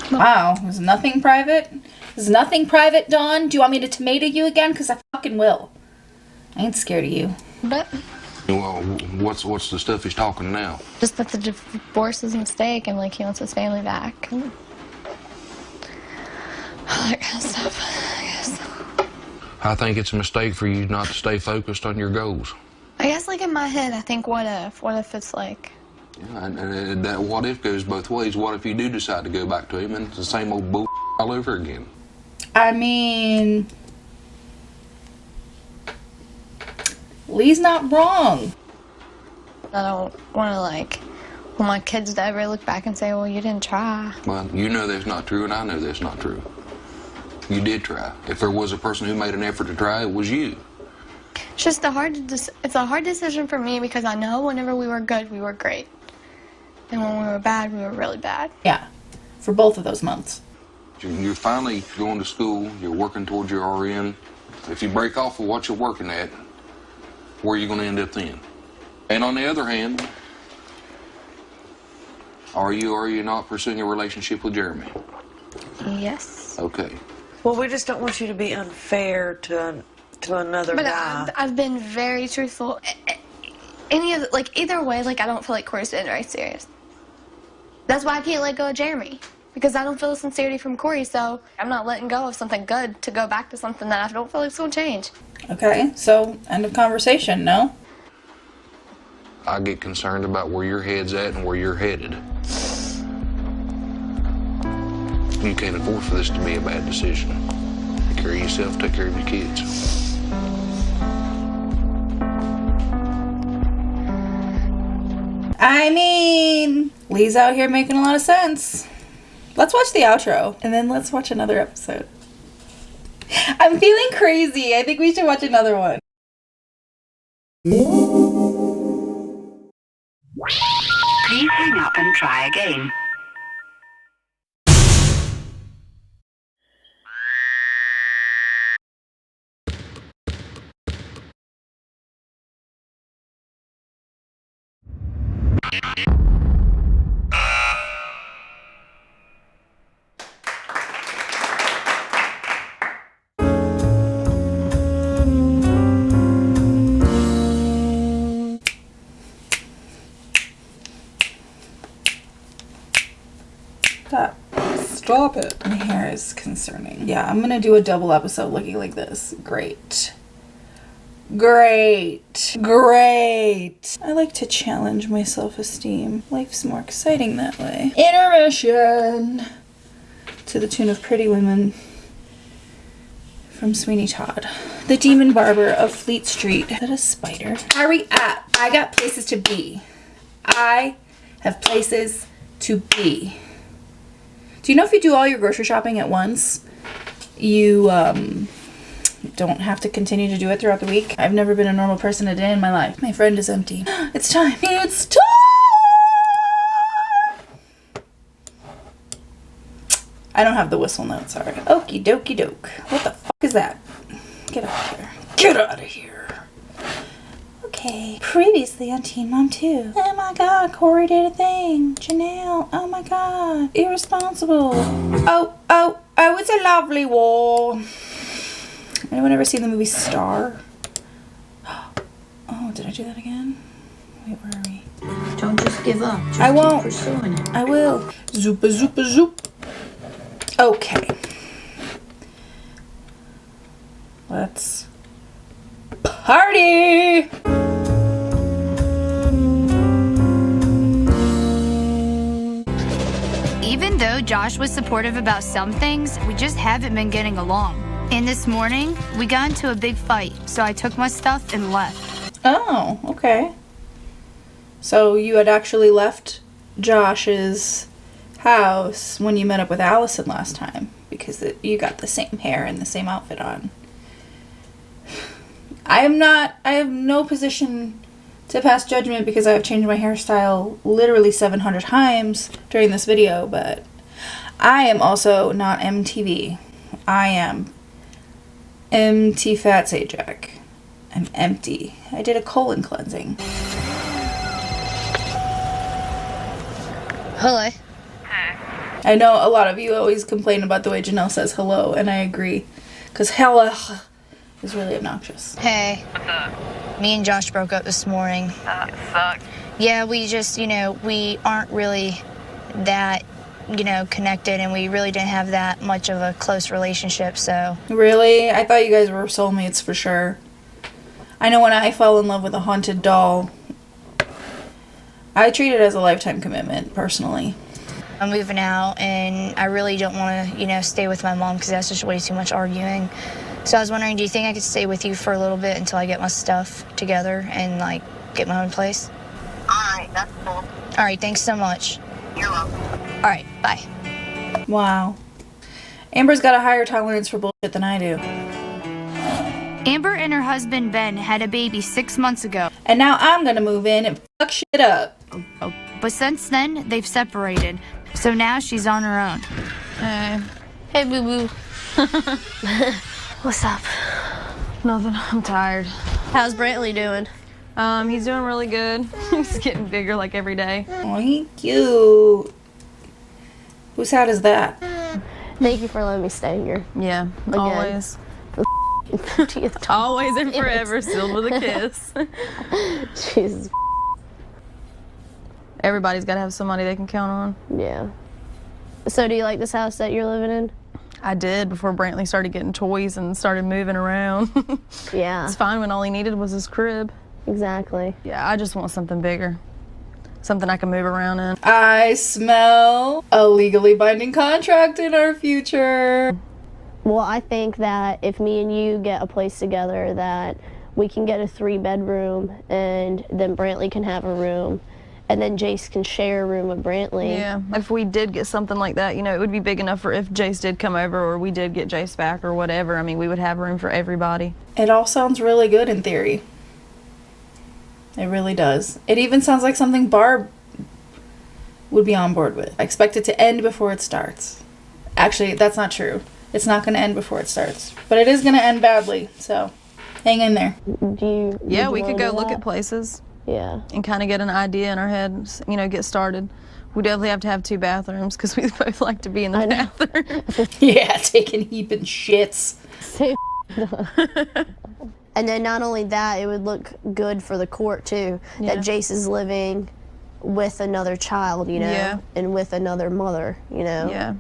Wow. There's nothing private? There's nothing private, Dawn? Do you want me to tomato you again? Because I fucking will. I ain't scared of you. But Well, what's the stuff he's talking now? just that the divorce is a mistake and like he wants his family back. All that kind of stuff, I guess. I think it's a mistake for you not to stay focused on your goals. I guess, like, in my head, I think, what if it's like... Yeah, and that what if goes both ways. What if you do decide to go back to him and it's the same old bull all over again? I mean, Lee's not wrong. I don't want to, like, want my kids to ever look back and say, well, you didn't try. Well, you know that's not true, and I know that's not true. You did try. If there was a person who made an effort to try, it was you. It's just it's a hard decision for me because I know whenever we were good, we were great. And when we were bad, we were really bad. Yeah, for both of those months. You're finally going to school, you're working towards your RN. If you break off of what you're working at, where are you going to end up then? And on the other hand, are you or are you not pursuing a relationship with Jeremy? Yes. Okay. Well, we just don't want you to be unfair to another guy. But I've been very truthful. Either way, like, I don't feel like Corey's been very serious. That's why I can't let go of Jeremy. Because I don't feel the sincerity from Corey, so I'm not letting go of something good to go back to something that I don't feel like it's going to change. Okay, so end of conversation, no? I get concerned about where your head's at and where you're headed. You can't afford for this to be a bad decision. Take care of yourself, take care of your kids. I mean, Lee's out here making a lot of sense. Let's watch the outro, and then let's watch another episode. I'm feeling crazy. I think we should watch another one. Please hang up and try again. Stop it. My hair is concerning. Yeah, I'm gonna do a double episode looking like this. Great. Great. Great. I like to challenge my self-esteem. Life's more exciting that way. Intermission. To the tune of Pretty Women from Sweeney Todd. The Demon Barber of Fleet Street. Is that a spider? Hurry up. I got places to be. I have places to be. Do you know if you do all your grocery shopping at once, you don't have to continue to do it throughout the week? I've never been a normal person a day in my life. My friend is empty. It's time. It's time! I don't have the whistle note, sorry. Okie dokie doke. What the fuck is that? Get out of here. Get out of here. Okay. Previously on Teen Mom 2. Oh my god, Corey did a thing. Jenelle. Oh my god. Irresponsible. Oh, it's a lovely war. Anyone ever seen the movie Star? Oh, did I do that again? Wait, where are we? Don't just give up. Just I won't. Keep pursuing it. I will. Zoopa zoopa zoop. Okay. Let's party! Even though Josh was supportive about some things, we just haven't been getting along. And this morning, we got into a big fight, so I took my stuff and left. Oh, okay. So you had actually left Josh's house when you met up with Allison last time, because you got the same hair and the same outfit on. I have no position to pass judgment because I have changed my hairstyle literally 700 times during this video, but I am also not MTV. I am empty fat sajak. I'm empty. I did a colon cleansing. Hello. I know a lot of you always complain about the way Jenelle says hello, and I agree. Because hello is really obnoxious. Hey. What's up? Me and Josh broke up this morning. It sucks. Yeah, we just, we aren't really that you know, connected, and we really didn't have that much of a close relationship, so. Really? I thought you guys were soulmates for sure. I know when I fell in love with a haunted doll, I treat it as a lifetime commitment, personally. I'm moving out, and I really don't want to, you know, stay with my mom because that's just way too much arguing. So I was wondering, do you think I could stay with you for a little bit until I get my stuff together and, like, get my own place? Alright, that's cool. Alright, thanks so much. You're welcome. Alright, bye. Wow. Amber's got a higher tolerance for bullshit than I do. Amber and her husband Ben had a baby 6 months ago. And now I'm gonna move in and fuck shit up. But since then, they've separated. So now she's on her own. Hey, boo-boo. What's up? Nothing. I'm tired. How's Brantley doing? He's doing really good. He's getting bigger like every day. Oh, he's cute. Whose hat is that? Thank you for letting me stay here. Yeah, Again. always. 50th time. Always and forever, sealed with a kiss. Jesus. Everybody's got to have somebody they can count on. Yeah. So do you like this house that you're living in? I did before Brantley started getting toys and started moving around. Yeah. It's fine when all he needed was his crib. Exactly. Yeah, I just want something bigger. Something I can move around in. I smell a legally binding contract in our future. Well, I think that if me and you get a place together, that we can get a 3-bedroom, and then Brantley can have a room, and then Jace can share a room with Brantley. Yeah, if we did get something like that, you know, it would be big enough for if Jace did come over or we did get Jace back or whatever. I mean, we would have room for everybody. It all sounds really good in theory. It really does. It even sounds like something Barb would be on board with. I expect it to end before it starts. Actually, that's not true. It's not going to end before it starts. But it is going to end badly, so hang in there. Yeah, we could go look at places. Yeah. And kind of get an idea in our heads, you know, get started. We definitely have to have 2 bathrooms because we both like to be in the bathroom. Yeah, taking heaping shits. And then not only that, it would look good for the court too, that Jace is living with another child, you know, and with another mother, you know. Yeah.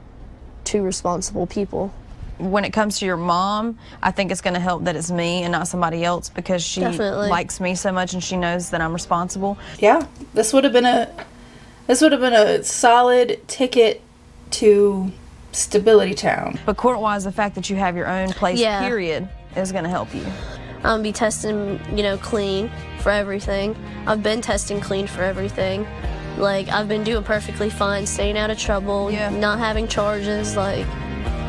2 responsible people. When it comes to your mom, I think it's going to help that it's me and not somebody else because she likes me so much and she knows that I'm responsible. Yeah, this would have been a solid ticket to Stability Town. But court-wise, the fact that you have your own place, period, is going to help you. I'm be testing, you know, clean for everything. I've been testing clean for everything. Like, I've been doing perfectly fine, staying out of trouble, not having charges, like,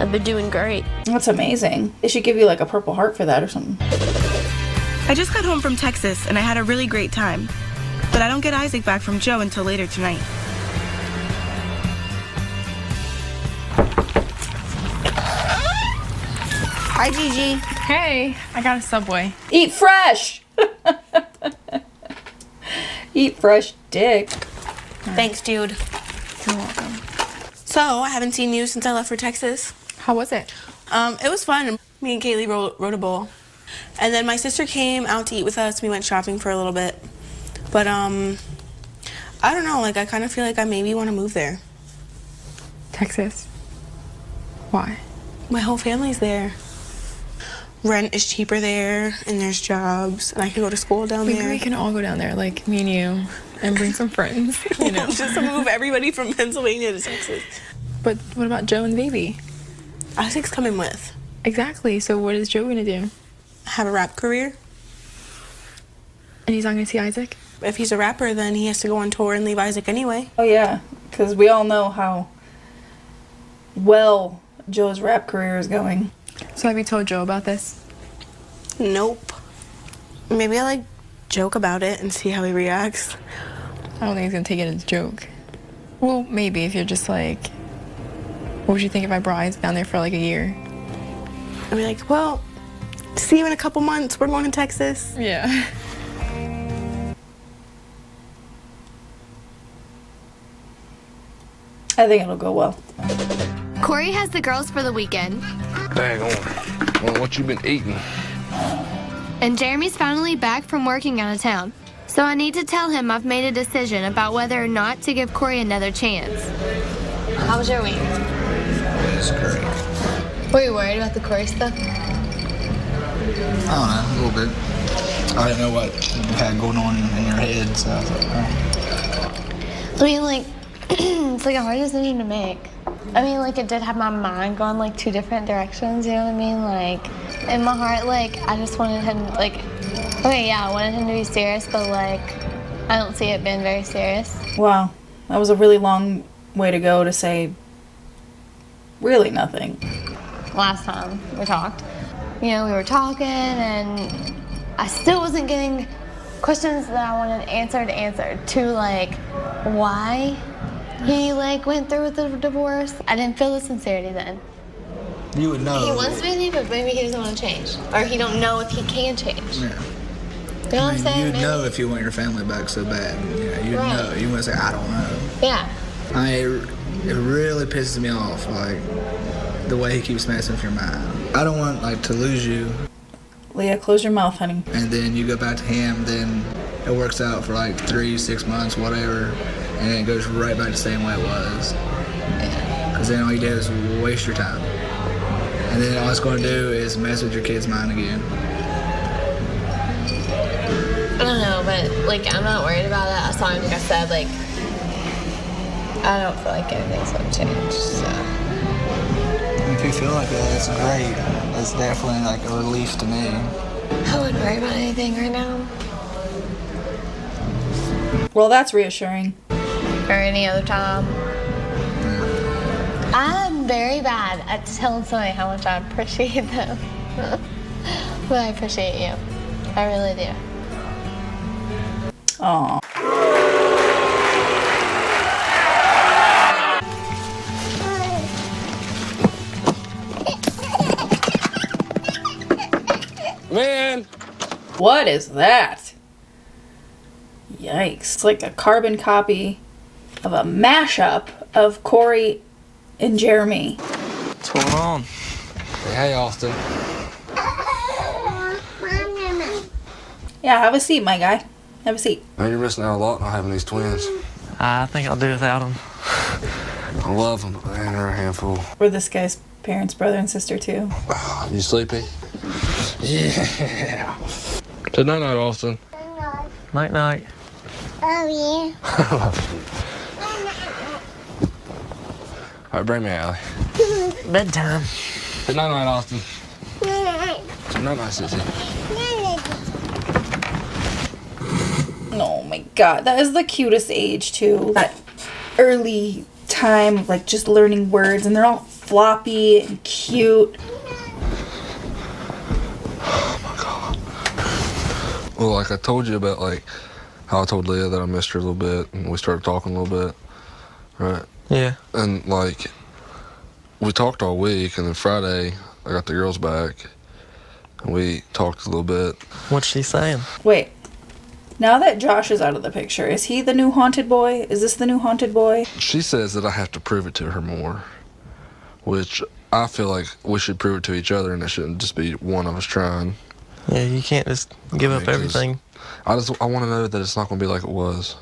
I've been doing great. That's amazing. They should give you, like, a Purple Heart for that or something. I just got home from Texas, and I had a really great time. But I don't get Isaac back from Joe until later tonight. Hi, Gigi. Hey, I got a Subway. Eat fresh! Eat fresh dick. Thanks, dude. You're welcome. So, I haven't seen you since I left for Texas. How was it? It was fun. Me and Kaylee rode a bull. And then my sister came out to eat with us. We went shopping for a little bit. But, I don't know, like, I kind of feel like I maybe want to move there. Texas? Why? My whole family's there. Rent is cheaper there, and there's jobs, and I can go to school down there. We can all go down there, like me and you, and bring some friends, you know. Just to move everybody from Pennsylvania to Texas. But what about Joe and the baby? Isaac's coming with. Exactly, so what is Joe gonna do? Have a rap career. And he's not gonna see Isaac? If he's a rapper, then he has to go on tour and leave Isaac anyway. Oh yeah, because we all know how well Joe's rap career is going. So have you told Joe about this? Nope. Maybe I like joke about it and see how he reacts. I don't think he's gonna take it as a joke. Well, maybe if you're just like, what would you think if I brought Isaac down there for like a year? I'd be like, well, see you in a couple months. We're going to Texas. Yeah. I think it'll go well. Corey has the girls for the weekend. Dang on. What you been eating? And Jeremy's finally back from working out of town. So I need to tell him I've made a decision about whether or not to give Corey another chance. How was your week? It was great. Were you worried about the Corey stuff? I don't know, a little bit. I didn't know what you had going on in your head, so I was like, oh. I mean, like, it's like a hard decision to make. I mean, like, it did have my mind going, like, 2 different directions, you know what I mean? Like, in my heart, like, I just wanted him, like, okay, yeah, I wanted him to be serious, but, like, I don't see it being very serious. Wow, that was a really long way to go to say really nothing. Last time we talked, you know, we were talking, and I still wasn't getting questions that I wanted answered to, like, why he, like, went through with the divorce. I didn't feel the sincerity then. You would know. He wants me to leave, but maybe he doesn't want to change. Or he don't know if he can change. Yeah. You know what I'm saying? You'd Maybe. know if you want your family back so bad. You know, you'd Right. know. You wouldn't say, I don't know. Yeah. I mean, it really pisses me off, like, the way he keeps messing with your mind. I don't want, like, to lose you. Leah, close your mouth, honey. And then you go back to him, then it works out for like 3-6 months, whatever, and then it goes right back to the same way it was. Because then all you do is waste your time. And then all it's going to do is mess with your kid's mind again. I don't know, but, like, I'm not worried about it. I saw him, like I said, like, I don't feel like anything's going to change, so. If you feel like that, it's great. It's definitely like a relief to me. I wouldn't worry about anything right now. Well, that's reassuring. Or any other time. I'm very bad at telling somebody how much I appreciate them. But I appreciate you. I really do. Aww. Man! What is that? Yikes. It's like a carbon copy of a mashup of Corey and Jeremy. What's going on? Hey, Austin. Yeah, have a seat, my guy. Have a seat. Man, you're missing out a lot not having these twins. I think I'll do without them. I love them, but man, they're a handful. We're this guy's parents, brother and sister, too. You sleepy? Yeah. Good night, Austin. Night, night. Oh, All right, bring me Allie. Bedtime. Good night, Austin. Good night, Sissy. Oh my god, that is the cutest age, too. That early time, like, just learning words, and they're all floppy and cute. Well, like I told you about, like, how I told Leah that I missed her a little bit, and we started talking a little bit, right? Yeah. And, like, we talked all week, and then Friday, I got the girls back, and we talked a little bit. What's she saying? Wait. Now that Josh is out of the picture, is he the new haunted boy? Is this the new haunted boy? She says that I have to prove it to her more, which I feel like we should prove it to each other, and it shouldn't just be one of us trying. Yeah, you can't just give up everything. I want to know that it's not going to be like it was.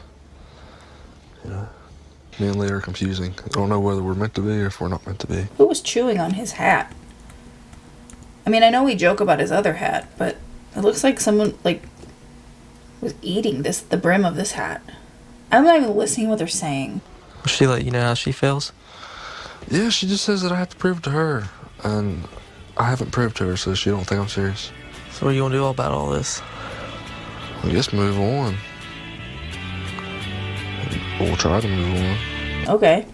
You know, me and Leah are confusing. I don't know whether we're meant to be or if we're not meant to be. Who was chewing on his hat? I mean, I know we joke about his other hat, but it looks like someone, like, was eating the brim of this hat. I'm not even listening to what they're saying. Will she let you know how she feels? Yeah, she just says that I have to prove it to her, and I haven't proved to her, so she don't think I'm serious. So what are you going to do about all this? I guess move on. We'll try to move on. Okay.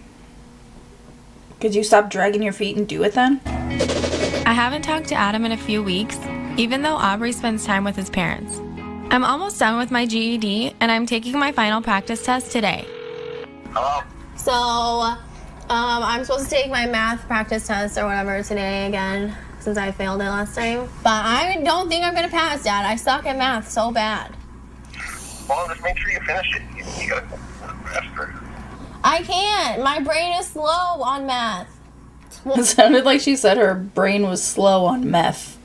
Could you stop dragging your feet and do it then? I haven't talked to Adam in a few weeks, even though Aubrey spends time with his parents. I'm almost done with my GED, and I'm taking my final practice test today. Hello? So, I'm supposed to take my math practice test or whatever today again, since I failed it last time. But I don't think I'm gonna pass, Dad. I suck at math so bad. Well, just make sure you finish it. You gotta faster. I can't. My brain is slow on math. It sounded like she said her brain was slow on meth.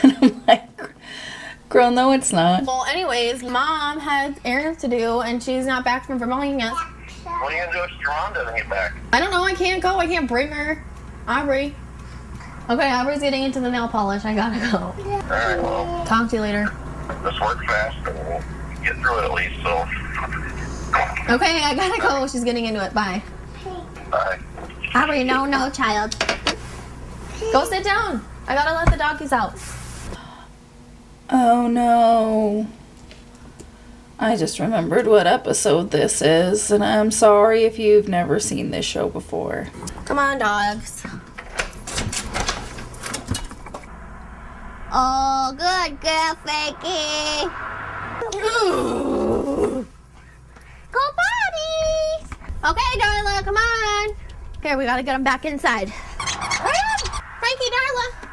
And I'm like, girl, no, it's not. Well, anyways, Mom has errands to do, and she's not back from Vermont yet. What are you going to do if your mom doesn't get back? I don't know. I can't go. I can't bring her. Aubrey. Okay, Aubrey's getting into the nail polish. I gotta go. Alright, well. Talk to you later. Just work fast and we'll get through it at least, so. Okay, I gotta go. She's getting into it. Bye. Bye. Aubrey, no, child. Go sit down. I gotta let the doggies out. Oh no. I just remembered what episode this is, and I'm sorry if you've never seen this show before. Come on, dogs. Oh, good girl, Frankie. Go potty. Okay, Darla, come on. Here, we gotta get them back inside. Hurry up, Frankie, Darla.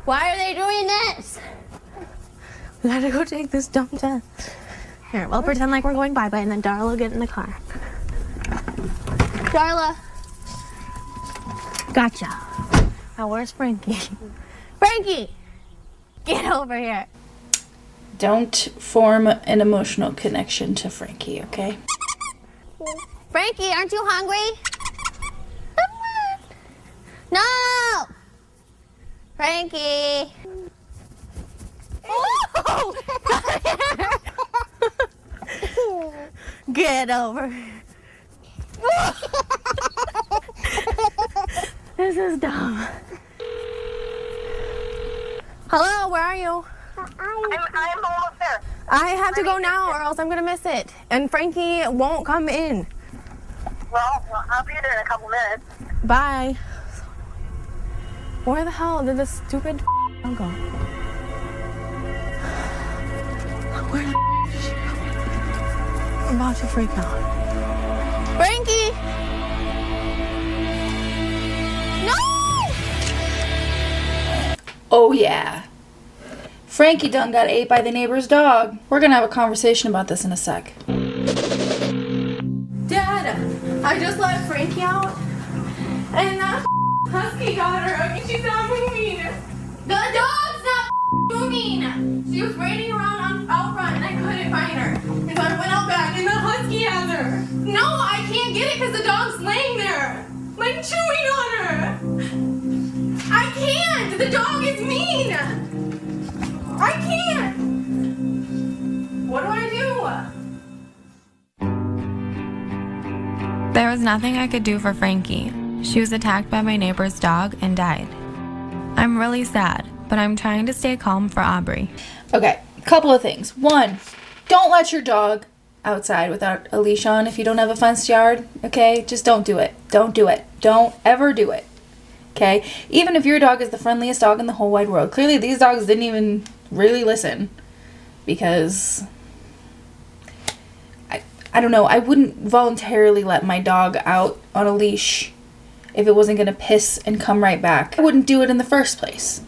Why are they doing this? We gotta go take this dump test. Here, we'll pretend like we're going bye-bye, and then Darla will get in the car. Darla. Gotcha. Now, where's Frankie? Frankie! Get over here. Don't form an emotional connection to Frankie, okay? Frankie, aren't you hungry? No! Frankie! Oh! Get over. This is dumb. Hello, where are you? I'm almost there. I have to go now or else I'm gonna miss it. And Frankie won't come in. Well, I'll be there in a couple minutes. Bye. Where the hell did this stupid dog go? Where the did she go? I'm about to freak out. Frankie! No! Oh yeah. Frankie done got ate by the neighbor's dog. We're gonna have a conversation about this in a sec. Dad, I just let Frankie out, and that husky got her. She's not moving. The dog's not moving. She was raining around out front, and I couldn't find her. And so I went out back, and the husky has her. No, I can't get it because the dog's laying there, like chewing on her. I can't. The dog is mean. I can't. What do I do? There was nothing I could do for Frankie. She was attacked by my neighbor's dog and died. I'm really sad, but I'm trying to stay calm for Aubrey. Okay, couple of things. One, don't let your dog outside without a leash on if you don't have a fenced yard, okay? Just don't do it. Don't do it. Don't ever do it, okay? Even if your dog is the friendliest dog in the whole wide world. Clearly, these dogs didn't even really listen because I don't know. I wouldn't voluntarily let my dog out on a leash if it wasn't going to piss and come right back. I wouldn't do it in the first place.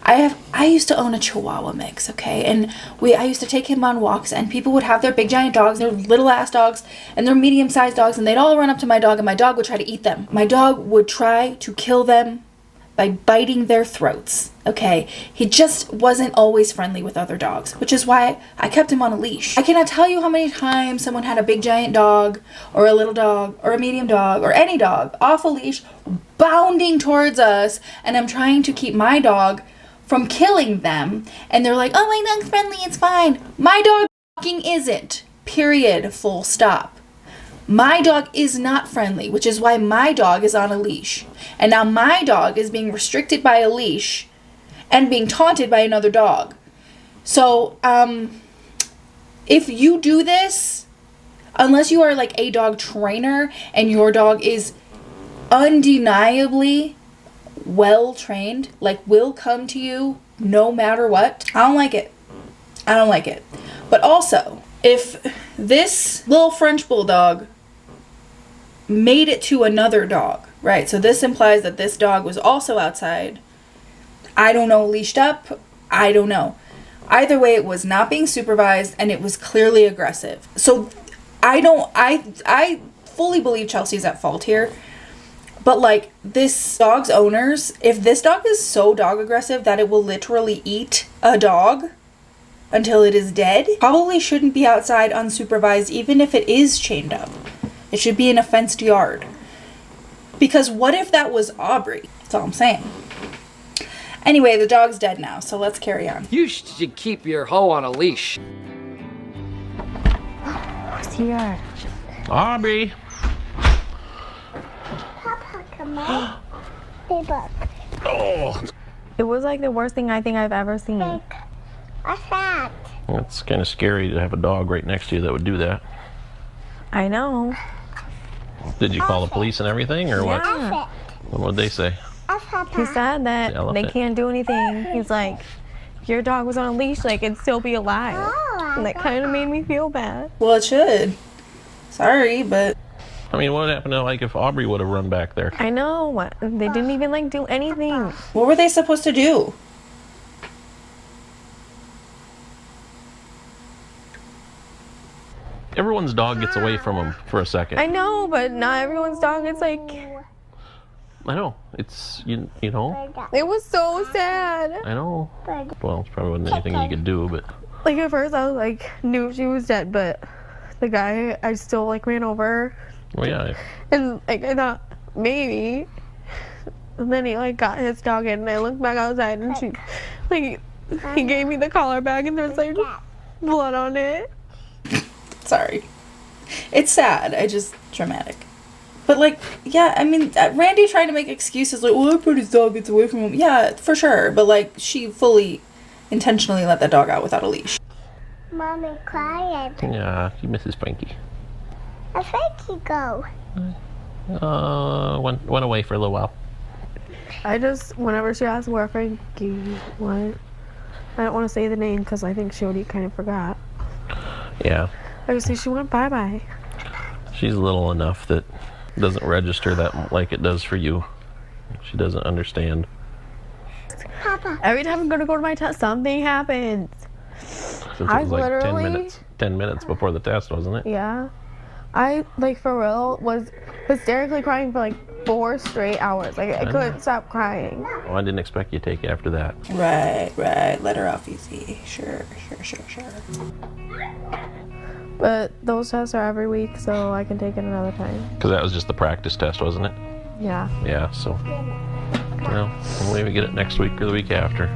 I used to own a Chihuahua mix, okay? And I used to take him on walks, and people would have their big giant dogs, their little ass dogs, and their medium sized dogs, and they'd all run up to my dog, and my dog would try to eat them. My dog would try to kill them by biting their throats, okay? He just wasn't always friendly with other dogs, which is why I kept him on a leash. I cannot tell you how many times someone had a big giant dog, or a little dog, or a medium dog, or any dog off a leash, bounding towards us, and I'm trying to keep my dog from killing them, and they're like, oh, my dog's friendly, it's fine. My dog fucking isn't. Period. Full stop. My dog is not friendly, which is why my dog is on a leash. And now my dog is being restricted by a leash and being taunted by another dog. So, if you do this, unless you are like a dog trainer and your dog is undeniably well trained, like will come to you no matter what, I don't like it. I don't like it. But also, if this little French bulldog made it to another dog, right? So this implies that this dog was also outside. I don't know, leashed up. I don't know. Either way, it was not being supervised and it was clearly aggressive. So I fully believe Chelsea's at fault here. But like this dog's owners, if this dog is so dog aggressive that it will literally eat a dog, until it is dead probably shouldn't be outside unsupervised, even if it is chained up. It should be in a fenced yard. Because what if that was Aubrey? That's all I'm saying. Anyway, the dog's dead now, so let's carry on. You should keep your hoe on a leash. Who's here? Aubrey. Papa, come on. Oh. It was like the worst thing I think I've ever seen. What's that? It's kind of scary to have a dog right next to you that would do that. I know. Did you call the police and everything, or what? Yeah. What did they say? He said that The they elephant. can't do anything. He's like, if your dog was on a leash, like, it'd still be alive. And that kind of made me feel bad. Well, it should. Sorry, but... I mean, what would happen to, like, if Aubrey would have run back there? I know. They didn't even, like, do anything. What were they supposed to do? Everyone's dog gets away from them for a second. I know, but not everyone's dog. It's like... I know. It's, you know. It was so sad. I know. Well, it's probably wasn't anything you could do, but... Like, at first, I was like, knew she was dead, but the guy, I still, like, ran over. Well, yeah. And, like, I thought, maybe. And then he, like, got his dog in, and I looked back outside, and she, like, he gave me the collar bag, and there's, like, blood on it. Sorry. It's sad. I just... dramatic. But, like, yeah, I mean, Randy tried to make excuses, like, well, I put his dog gets away from him. Yeah, for sure. But, like, she fully, intentionally let that dog out without a leash. Mommy crying. Yeah, she misses Frankie. Where'd Frankie go? Went away for a little while. I just, whenever she asked where Frankie went, I don't want to say the name because I think she already kind of forgot. Yeah. I just say she went bye-bye. She's little enough that it doesn't register that like it does for you. She doesn't understand. Papa. Every time I'm going to go to my test, something happens. Since it was like 10 minutes before the test, wasn't it? Yeah. I, like, for real, was hysterically crying for, like, 4 straight hours. Like, I couldn't stop crying. Oh, I didn't expect you to take after that. Right. Let her off easy. Sure. But those tests are every week, so I can take it another time. Because that was just the practice test, wasn't it? Yeah. Yeah, so... Well, we'll maybe get it next week or the week after.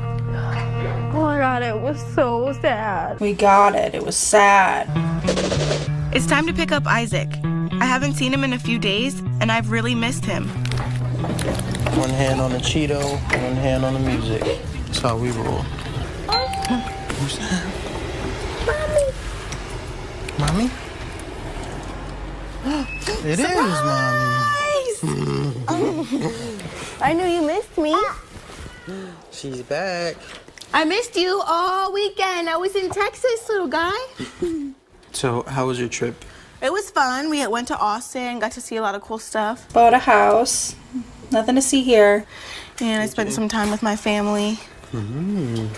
Oh my god, it was so sad. We got it. It was sad. It's time to pick up Isaac. I haven't seen him in a few days, and I've really missed him. One hand on the Cheeto, one hand on the music. That's how we roll. Who's that? Mommy? It is Mommy. I knew you missed me. She's back. I missed you all weekend. I was in Texas, little guy. So, how was your trip? It was fun. We went to Austin, got to see a lot of cool stuff. Bought a house. Nothing to see here. And I spent some time with my family. And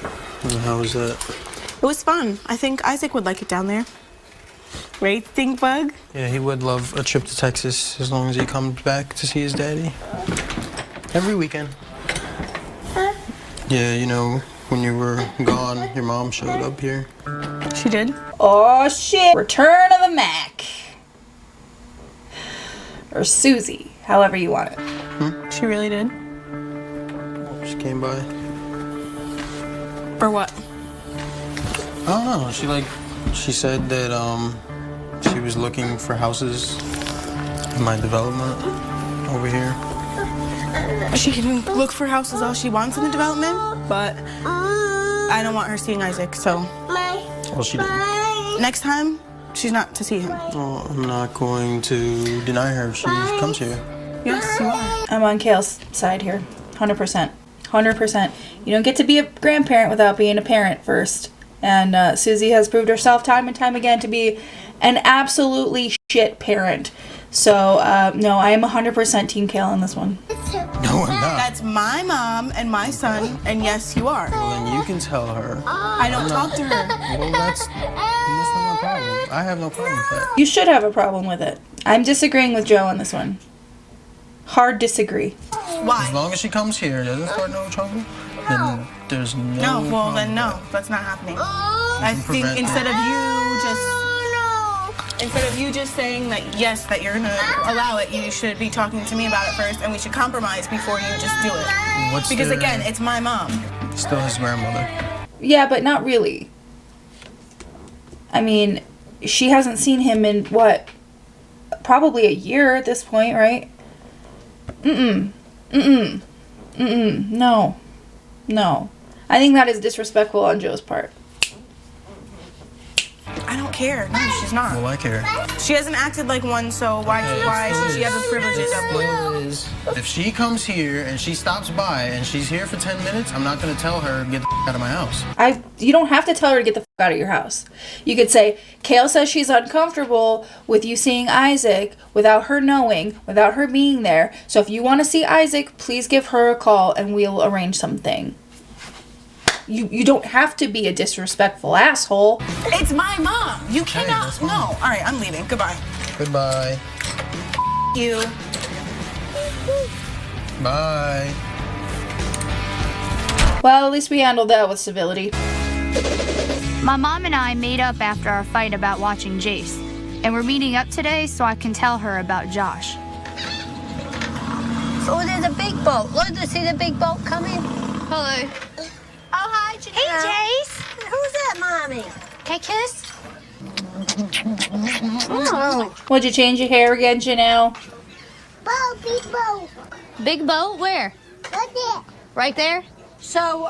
how was that? It was fun. I think Isaac would like it down there. Right, Stink Bug? Yeah, he would love a trip to Texas as long as he comes back to see his daddy. Every weekend. Yeah, you know, when you were gone, your mom showed up here. She did? Oh, shit. Return of the Mac. Or Susie, however you want it. She really did? She came by. For what? I don't know. She said that she was looking for houses in my development over here. She can look for houses all she wants in the development, but I don't want her seeing Isaac, so. Well, she didn't. Next time, she's not to see him. Well, I'm not going to deny her if she comes here. Yes, you are. I'm on Kale's side here. 100%. 100%. You don't get to be a grandparent without being a parent first. And Susie has proved herself time and time again to be an absolutely shit parent. So, no, I am 100% Team Kale on this one. No, I'm not. That's my mom and my son, and yes, you are. Well, then you can tell her. I don't talk to her. Well, that's not my problem. I have no problem with that. You should have a problem with it. I'm disagreeing with Joe on this one. Hard disagree. Why? As long as she comes here, doesn't start no trouble, then There's no. No, well then no, that's not happening. I think instead of you just saying that yes, that you're gonna allow it, you should be talking to me about it first, and we should compromise before you just do it. Because again, it's my mom. Still his grandmother. Yeah, but not really. I mean, she hasn't seen him in what? Probably a year at this point, right? No. No. I think that is disrespectful on Joe's part. I don't care. No, she's not. Well, I care. She hasn't acted like one, so why should she have the privileges of one? If she comes here and she stops by and she's here for 10 minutes, I'm not going to tell her, get the out of my house. You don't have to tell her to get the out of your house. You could say, Kale says she's uncomfortable with you seeing Isaac without her knowing, without her being there. So if you want to see Isaac, please give her a call and we'll arrange something. You don't have to be a disrespectful asshole. It's my mom. You cannot. No. All right, I'm leaving. Goodbye. Goodbye. You. Bye. Well, at least we handled that with civility. My mom and I made up after our fight about watching Jace, and we're meeting up today so I can tell her about Josh. So there's a big boat. Look, to see the big boat coming. Hello. Oh, hi, Jenelle. Hey, Jace. Who's that, Mommy? Can I kiss? Oh. Would you change your hair again, Jenelle? Boat, big boat. Big boat? Where? Right there. Right there? So,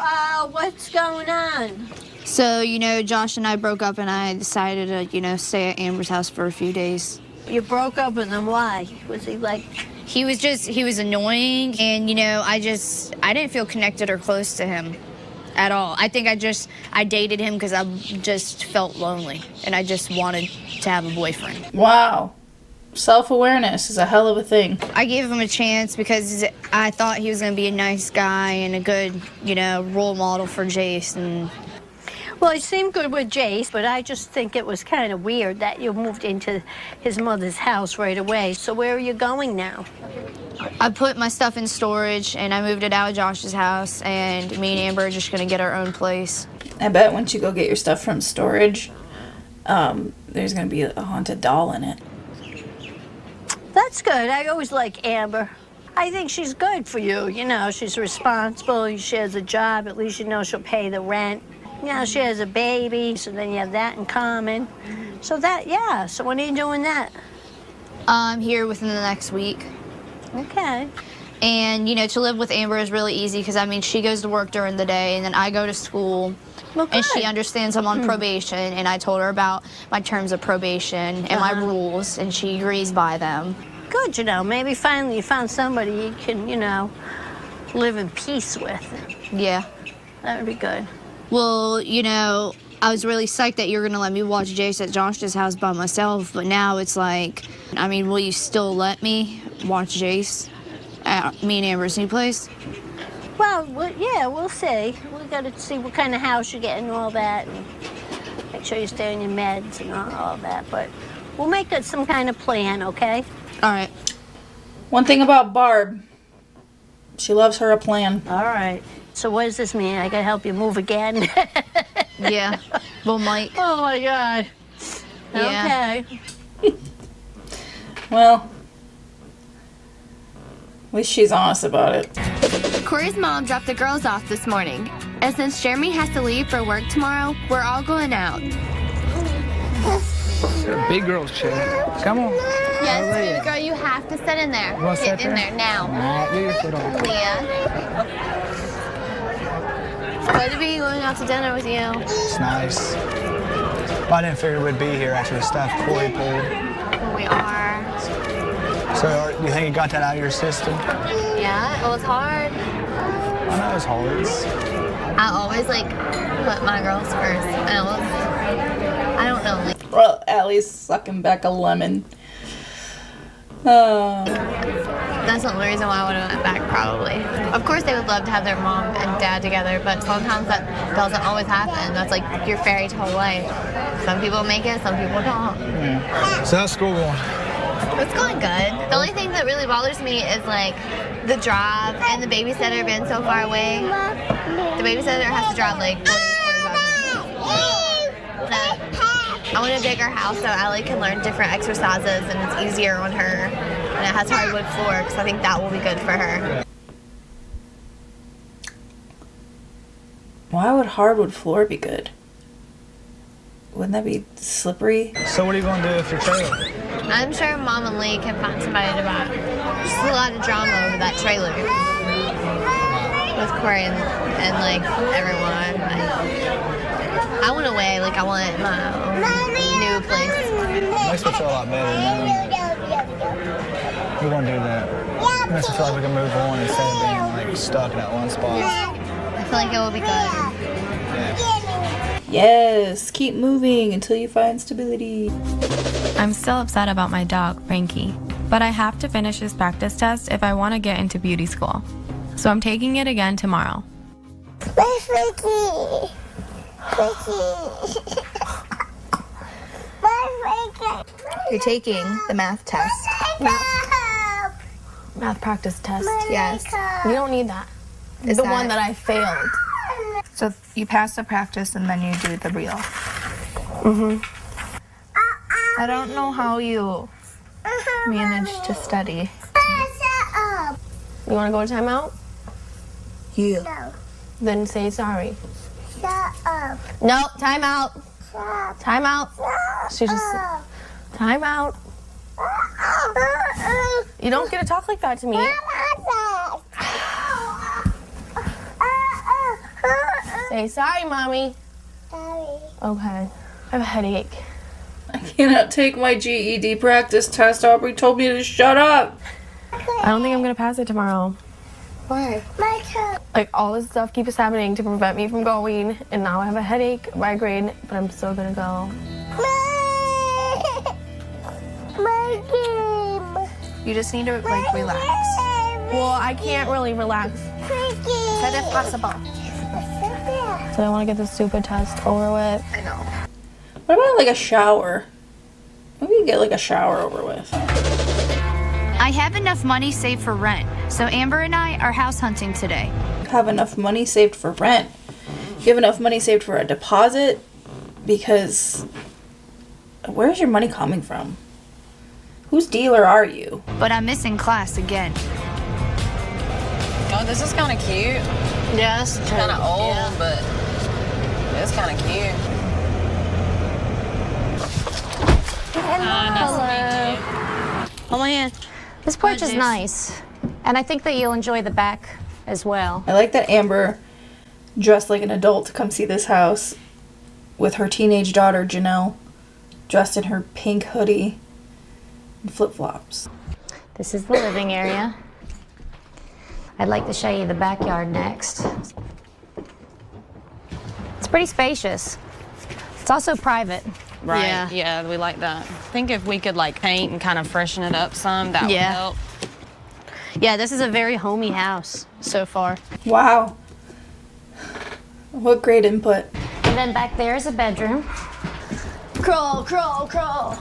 what's going on? So, Josh and I broke up and I decided to, stay at Amber's house for a few days. You broke up with him. Why? Was he like... He was annoying and, I didn't feel connected or close to him at all. I think I dated him because I just felt lonely and I just wanted to have a boyfriend. Wow. Self-awareness is a hell of a thing. I gave him a chance because I thought he was going to be a nice guy and a good, role model for Jace. And well, he seemed good with Jace, but I just think it was kind of weird that you moved into his mother's house right away. So where are you going now? I put my stuff in storage and I moved it out of Josh's house, and me and Amber are just going to get our own place. I bet once you go get your stuff from storage, there's going to be a haunted doll in it. That's good. I always like Amber. I think she's good for you. She's responsible. She has a job. At least she'll pay the rent. She has a baby, so then you have that in common. So so when are you doing that? I'm here within the next week. Okay. And, to live with Amber is really easy because, she goes to work during the day and then I go to school. Well, and she understands I'm on probation, and I told her about my terms of probation and my rules, and she agrees by them. Good, maybe finally you found somebody you can, live in peace with. Yeah. That would be good. Well, I was really psyched that you were going to let me watch Jace at Josh's house by myself, but now it's like, will you still let me watch Jace at me and Amber's new place? Well, yeah, we'll see. We got to see what kind of house you get and all that, and make sure you stay on your meds and all that. But we'll make it some kind of plan, okay? All right. One thing about Barb, she loves her a plan. All right. So what does this mean? I got to help you move again? Yeah. Well, Mike. Oh, my God. Yeah. Okay. Well, at least she's honest about it. Corey's mom dropped the girls off this morning, and since Jeremy has to leave for work tomorrow, we're all going out. Big girl's chair. Come on. Yes, baby girl, you have to sit in there. What's Get that in there now. Alright, get your foot on. Leah. It's good to be going out to dinner with you. It's nice. Well, I didn't figure we'd be here after the stuff Corey pulled. We are. So, you think you got that out of your system? Yeah, it was hard. I know it's hard. I always put my girls first. I don't know. Well, Allie's sucking back a lemon. That's the only reason why I would have went back, probably. Of course, they would love to have their mom and dad together, but sometimes that doesn't always happen. That's like your fairy tale life. Some people make it, some people don't. Yeah. So how's school going? It's going good. The only thing that really really bothers me is like the drive and the babysitter being so far away. The babysitter has to drive like 45 minutes. I want a bigger house so Allie can learn different exercises and it's easier on her. And it has hardwood floor because I think that will be good for her. Why would hardwood floor be good? Wouldn't that be slippery? So what are you going to do with your trailer? I'm sure Mom and Lee can find somebody to buy. There's just a lot of drama over that trailer. With Corey and like everyone. I want away, like I want my own new place. Makes me feel a lot better. We're going to do that. It makes me feel like we can move on instead of being like stuck in that one spot. I feel like it will be good. Yes, keep moving until you find stability. I'm still upset about my dog, Frankie, but I have to finish his practice test if I want to get into beauty school. So I'm taking it again tomorrow. Bye, Frankie. Frankie. Bye, Frankie. You're taking the math test. Math practice test. Yes. You don't need that. Is the that- one that I failed. So you pass the practice and then you do the real. I don't know how you manage to study. You want to go to timeout? Yeah. No. Then say sorry. Shut up. No, timeout. Timeout. She just. Timeout. You don't get to talk like that to me. Say sorry, Mommy. Sorry. Okay. I have a headache. I cannot take my GED practice test. Aubrey told me to shut up. I don't think I'm gonna pass it tomorrow. Why? My turn. Like all this stuff keeps happening to prevent me from going, and now I have a headache, migraine, but I'm still gonna go. My game. You just need to like relax. Well, I can't really relax. Said if possible. So I want to get this stupid test over with. I know. What about like a shower? Maybe you get like a shower over with. I have enough money saved for rent, so Amber and I are house hunting today. Have enough money saved for rent. You have enough money saved for a deposit? Because where's your money coming from? Whose dealer are you? But I'm missing class again. Oh, this is kind of cute. Yes. It's kind of old, but it's kind of cute. Hello. Come on in. This porch is nice, and I think that you'll enjoy the back as well. I like that Amber dressed like an adult to come see this house with her teenage daughter, Jenelle, dressed in her pink hoodie and flip-flops. This is the living area. I'd like to show you the backyard next. It's pretty spacious. It's also private. Right. Yeah, we like that. I think if we could like paint and kind of freshen it up some, that would help. Yeah, this is a very homey house so far. Wow. What great input. And then back there is a bedroom. Crawl, crawl, crawl.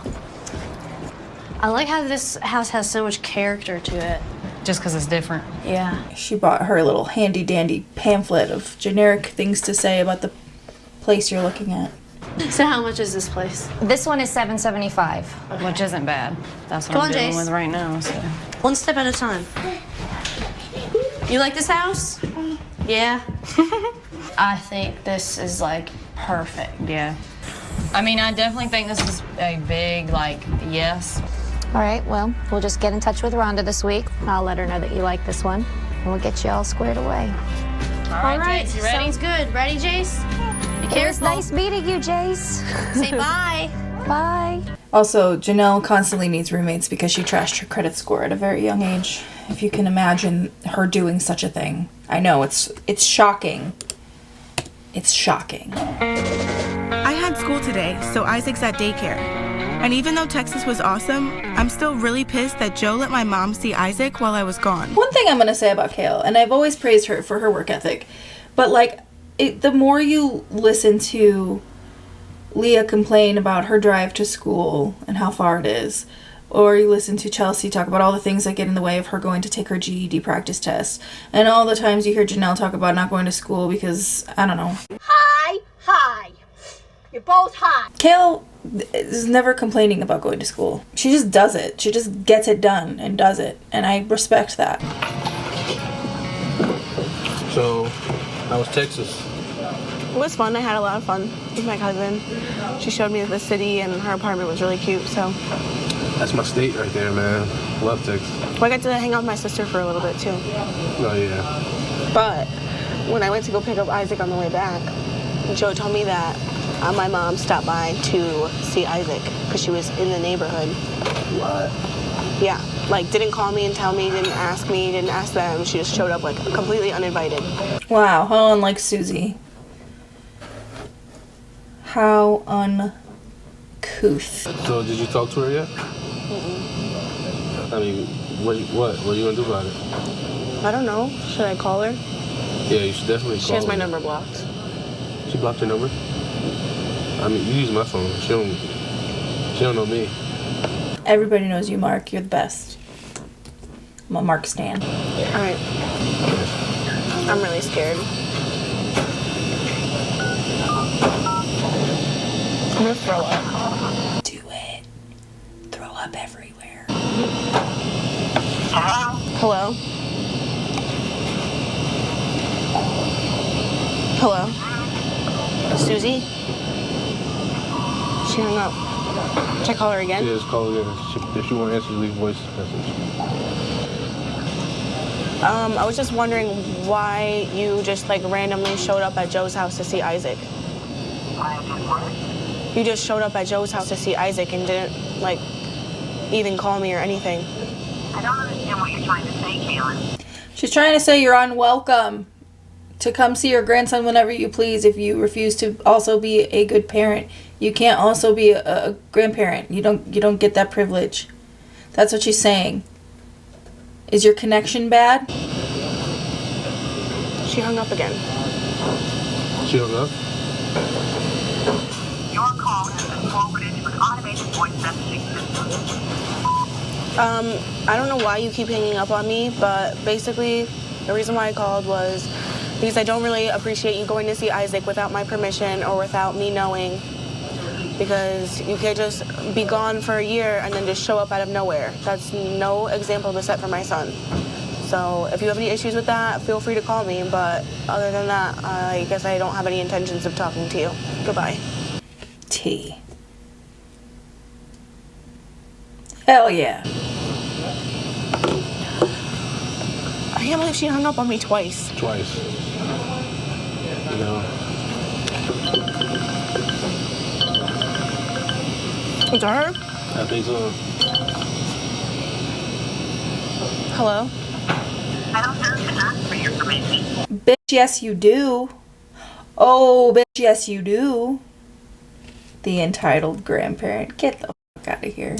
I like how this house has so much character to it. Just because it's different. Yeah. She bought her little handy-dandy pamphlet of generic things to say about the place you're looking at. So how much is this place? This one is $775. Which isn't bad. That's what Come I'm on, dealing Jace. with right now. So. One step at a time. You like this house? Yeah. I think this is like perfect. Yeah. I mean, I definitely think this is a big, like, yes. All right, well, we'll just get in touch with Rhonda this week. I'll let her know that you like this one, and we'll get you all squared away. All right, Jace, you ready? Sounds good. Ready, Jace? Be careful. It was nice meeting you, Jace. Say bye. Bye. Also, Jenelle constantly needs roommates because she trashed her credit score at a very young age. If you can imagine her doing such a thing. I know, it's shocking. It's shocking. I had school today, so Isaac's at daycare. And even though Texas was awesome, I'm still really pissed that Joe let my mom see Isaac while I was gone. One thing I'm going to say about Kale, and I've always praised her for her work ethic, but like, the more you listen to Leah complain about her drive to school and how far it is, Or you listen to Chelsea talk about all the things that get in the way of her going to take her GED practice test. And all the times you hear Jenelle talk about not going to school because, I don't know. Hi. You're both high. Kale is never complaining about going to school. She just does it. She just gets it done and does it. And I respect that. So, how was Texas? It was fun. I had a lot of fun with my cousin. She showed me the city, and her apartment was really cute, so. That's my state right there, man. Love Texas. Well, I got to hang out with my sister for a little bit, too. Oh, yeah. But when I went to go pick up Isaac on the way back, Joe told me that my mom stopped by to see Isaac because she was in the neighborhood. What? Yeah, like didn't call me and tell me, didn't ask me, didn't ask them. She just showed up like completely uninvited. Wow, how unlike Susie. How uncouth. So did you talk to her yet? I mean, what are you gonna do about it? I don't know. Should I call her? Yeah, you should definitely call her. She has my number blocked. She blocked your number? I mean, you use my phone. She don't know me. Everybody knows you, Mark. You're the best. I'm a Mark stan. All right. I'm really scared. I'm gonna throw up. Do it. Throw up everywhere. Hello? Hello? Susie? She hung up. Should I call her again? Yeah, just call her again. If she won't answer, leave a voice message. I was just wondering why you just like randomly showed up at Joe's house to see Isaac. You just showed up at Joe's house to see Isaac and didn't like even call me or anything. I don't understand what you're trying to say, Kaylin. She's trying to say you're unwelcome to come see your grandson whenever you please if you refuse to also be a good parent. You can't also be a grandparent. You don't get that privilege. That's what she's saying. Is your connection bad? She hung up again. She hung up? Your call has been forwarded to an automated voice messaging system. I don't know why you keep hanging up on me, but basically the reason why I called was because I don't really appreciate you going to see Isaac without my permission or without me knowing. Because you can't just be gone for a year and then just show up out of nowhere. That's no example to set for my son. So if you have any issues with that, feel free to call me. But other than that, I guess I don't have any intentions of talking to you. Goodbye. T. Hell yeah. I can't believe she hung up on me twice. Twice. You know. Is that her? I think so. Hello? I don't have to ask for your permission. Bitch, yes you do. Oh, bitch, yes you do. The entitled grandparent. Get the fuck out of here.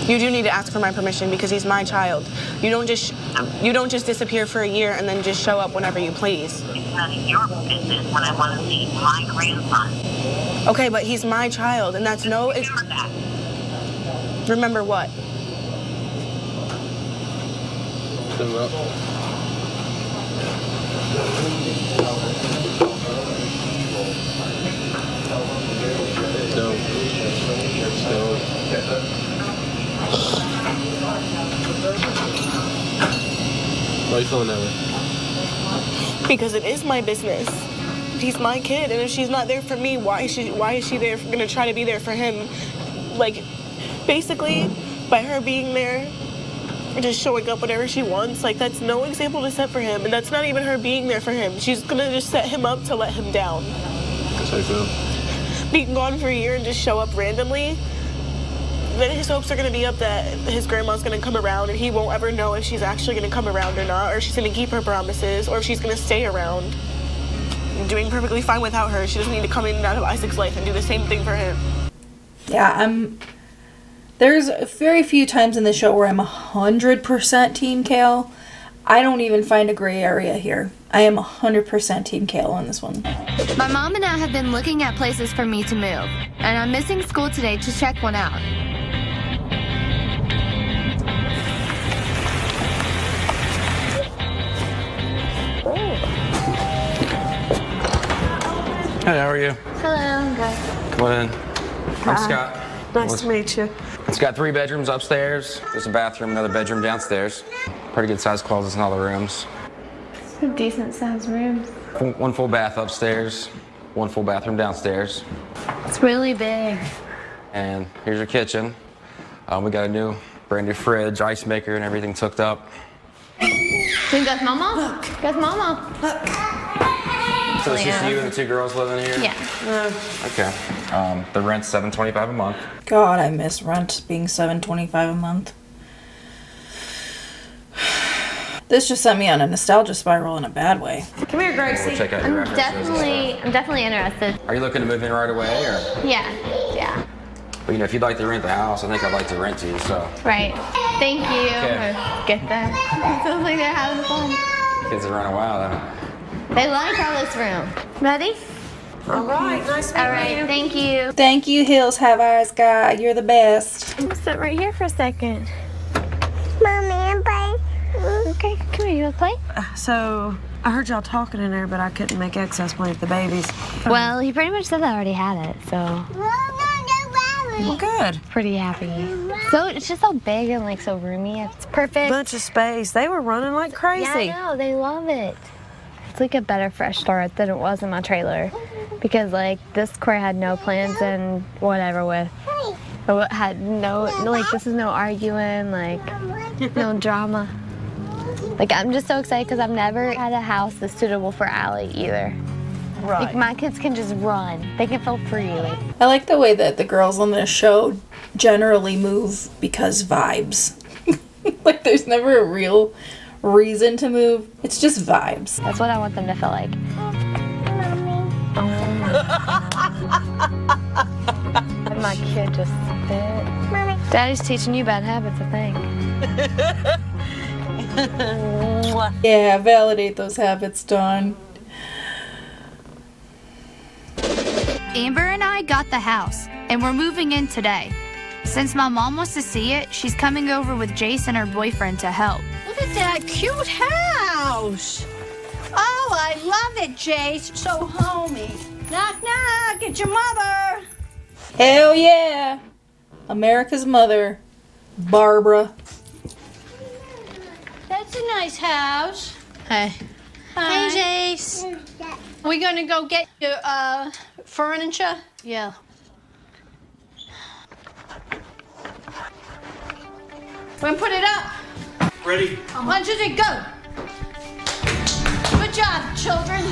You do need to ask for my permission because he's my child. You don't just disappear for a year and then just show up whenever you please. It's none of your business when I want to see my grandson. Okay, but he's my child, and that's no. Remember that. Remember what? Hang up. Why are you feeling that way? Because it is my business. He's my kid, and if she's not there for me, why is she there gonna try to be there for him? Like, basically, by her being there, just showing up whenever she wants, like, that's no example to set for him, and that's not even her being there for him. She's gonna just set him up to let him down. That's how you feel? Being gone for a year and just show up randomly, then his hopes are gonna be up that his grandma's gonna come around, and he won't ever know if she's actually gonna come around or not, or if she's gonna keep her promises, or if she's gonna stay around. I'm doing perfectly fine without her. She doesn't need to come in and out of Isaac's life and do the same thing for him. Yeah, there's very few times in the show where I'm 100% Team Kale. I don't even find a gray area here. I am 100% Team Kale on this one. My mom and I have been looking at places for me to move, and I'm missing school today to check one out. Hey, how are you? Hello, I'm good. Come on in. I'm Scott. Nice to meet you. It's got 3 bedrooms upstairs. There's a bathroom, another bedroom downstairs. Pretty good sized closets in all the rooms. Some decent sized rooms. 1 full bath upstairs, 1 full bathroom downstairs. It's really big. And here's your kitchen. We got a brand new fridge, ice maker, and everything's hooked up. Think that's Mama? Look. That's Mama. Look. So it's just you and the 2 girls living here? Yeah. Okay. The rent's $725 a month. God, I miss rent being $7.25 a month. This just sent me on a nostalgia spiral in a bad way. Come here, Gracie. We'll check out your references. I'm definitely interested. Are you looking to move in right away, or? Yeah. But if you'd like to rent the house, I think I'd like to rent to you, so. Right. Thank you. Okay. Get them. It sounds like they're having fun. Kids have run a while, though. They like all this room. Ready? All right, nice to meet you. All right, thank you. Thank you, Hills Have Eyes guy. You're the best. I'm gonna sit right here for a second. Mommy, I'm playing. Okay, come here. You wanna play? So, I heard y'all talking in there, but I couldn't make access play with the babies. Well, he pretty much said I already had it, so. Well, good. Pretty happy. So it's just so big and like so roomy. It's perfect. Bunch of space. They were running like crazy. Yeah, I know. They love it. It's like a better fresh start than it was in my trailer, because like this Corey had no plans and whatever with. Had no this is no arguing, like no drama. Like I'm just so excited because I've never had a house that's suitable for Allie either. Right. Like my kids can just run. They can feel free. I like the way that the girls on this show generally move because vibes. Like there's never a real reason to move. It's just vibes. That's what I want them to feel like. And my kid just spit. Daddy's teaching you bad habits, I think. Yeah, validate those habits, Dawn. Amber and I got the house, and we're moving in today. Since my mom wants to see it, she's coming over with Jace and her boyfriend to help. Look at that cute house. Oh, I love it, Jace. So homey. Knock, knock. It's your mother. Hell yeah. America's mother, Barbara. That's a nice house. Hey. Hi. Hey, Jace. We gonna go get your furniture? Yeah. We're gonna put it up. Ready? 1, 2, 3, go. Good job, children.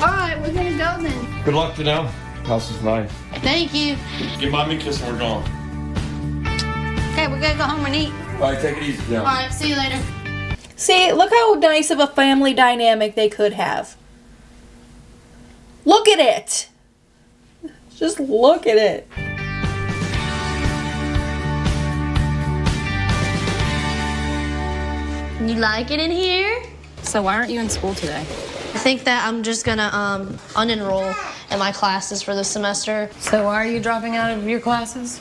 All right, we're gonna go then. Good luck, Jenelle. House is nice. Thank you. Give mommy a kiss and we're gone. Okay, we're gonna go home and eat. All right, take it easy, Jenelle. All right, see you later. See, look how nice of a family dynamic they could have. Look at it. Just look at it. You like it in here? So why aren't you in school today? I think that I'm just gonna unenroll in my classes for this semester. So why are you dropping out of your classes?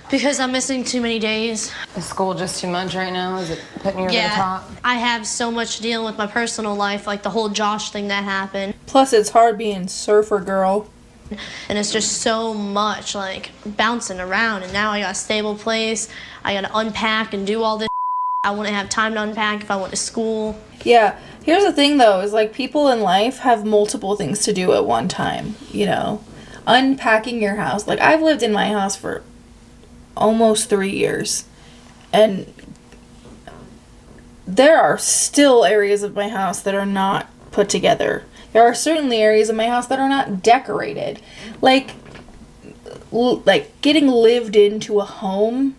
Because I'm missing too many days. Is school just too much right now? Is it putting you over the top? I have so much dealing with my personal life, like the whole Josh thing that happened. Plus, it's hard being surfer girl. And it's just so much, like, bouncing around. And now I got a stable place. I gotta unpack and do all this. I wouldn't have time to unpack if I went to school. Yeah. Here's the thing, though, is like people in life have multiple things to do at one time, you know? Unpacking your house. Like, I've lived in my house for almost 3 years. And there are still areas of my house that are not put together. There are certainly areas of my house that are not decorated. Like getting lived into a home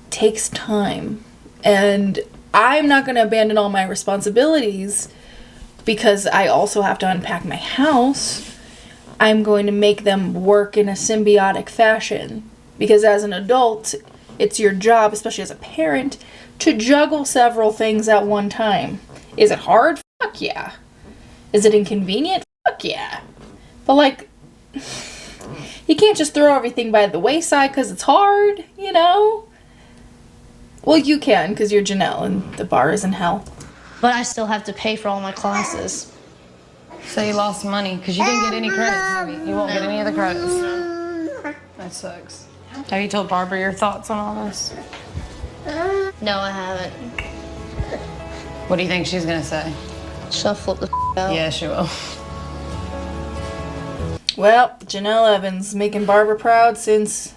takes time. And I'm not going to abandon all my responsibilities because I also have to unpack my house. I'm going to make them work in a symbiotic fashion. Because as an adult, it's your job, especially as a parent, to juggle several things at one time. Is it hard? Fuck yeah. Is it inconvenient? Fuck yeah. But like, you can't just throw everything by the wayside because it's hard, you know? Well, you can because you're Jenelle and the bar is in hell. But I still have to pay for all my classes. So you lost money because you didn't get any credits, maybe. You won't get any of the credits. That sucks. Have you told Barbara your thoughts on all this? No, I haven't. What do you think she's gonna say? She'll flip the out. Yeah, she will. Well, Jenelle Evans making Barbara proud since...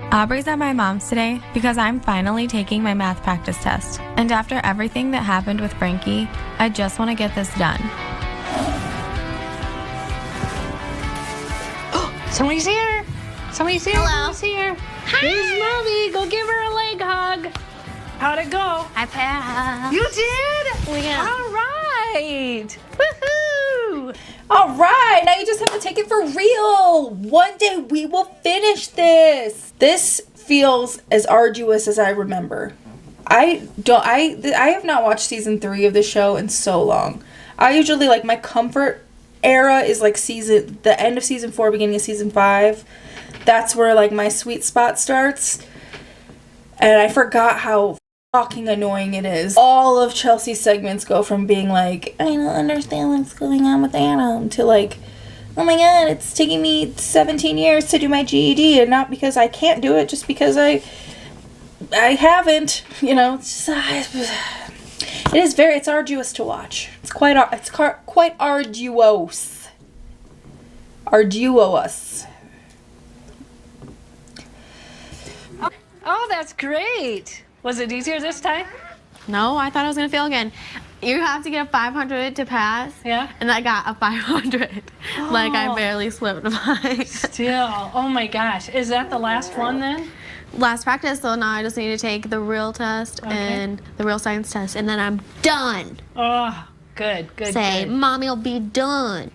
Aubrey's at my mom's today because I'm finally taking my math practice test. And after everything that happened with Frankie, I just want to get this done. Somebody's here. Somebody's here. Hello. Somebody's here. Hi. Here's Mommy. Go give her a leg hug. How'd it go? I passed. You did? Yeah. All right. Woohoo. All right, now you just have to take it for real. One day we will finish this. This feels as arduous as I remember. I have not watched season 3 of the show in so long. I usually, like, my comfort era is like the end of season 4, beginning of season 5. That's where, like, my sweet spot starts. And I forgot how fucking annoying it is. All of Chelsea's segments go from being like, I don't understand what's going on with Adam, to like, oh my god, it's taking me 17 years to do my GED, and not because I can't do it, just because I haven't, you know. It's just, it's arduous to watch. It's quite arduous. Arduous. Oh, that's great. Was it easier this time? No, I thought I was gonna fail again. You have to get a 500 to pass. Yeah. And I got a 500. Oh. Like I barely slipped by. Still. Oh my gosh. Is that the last one then? Last practice, so now I just need to take the real test and the real science test, and then I'm done. Oh, good. Say, good. Mommy will be done.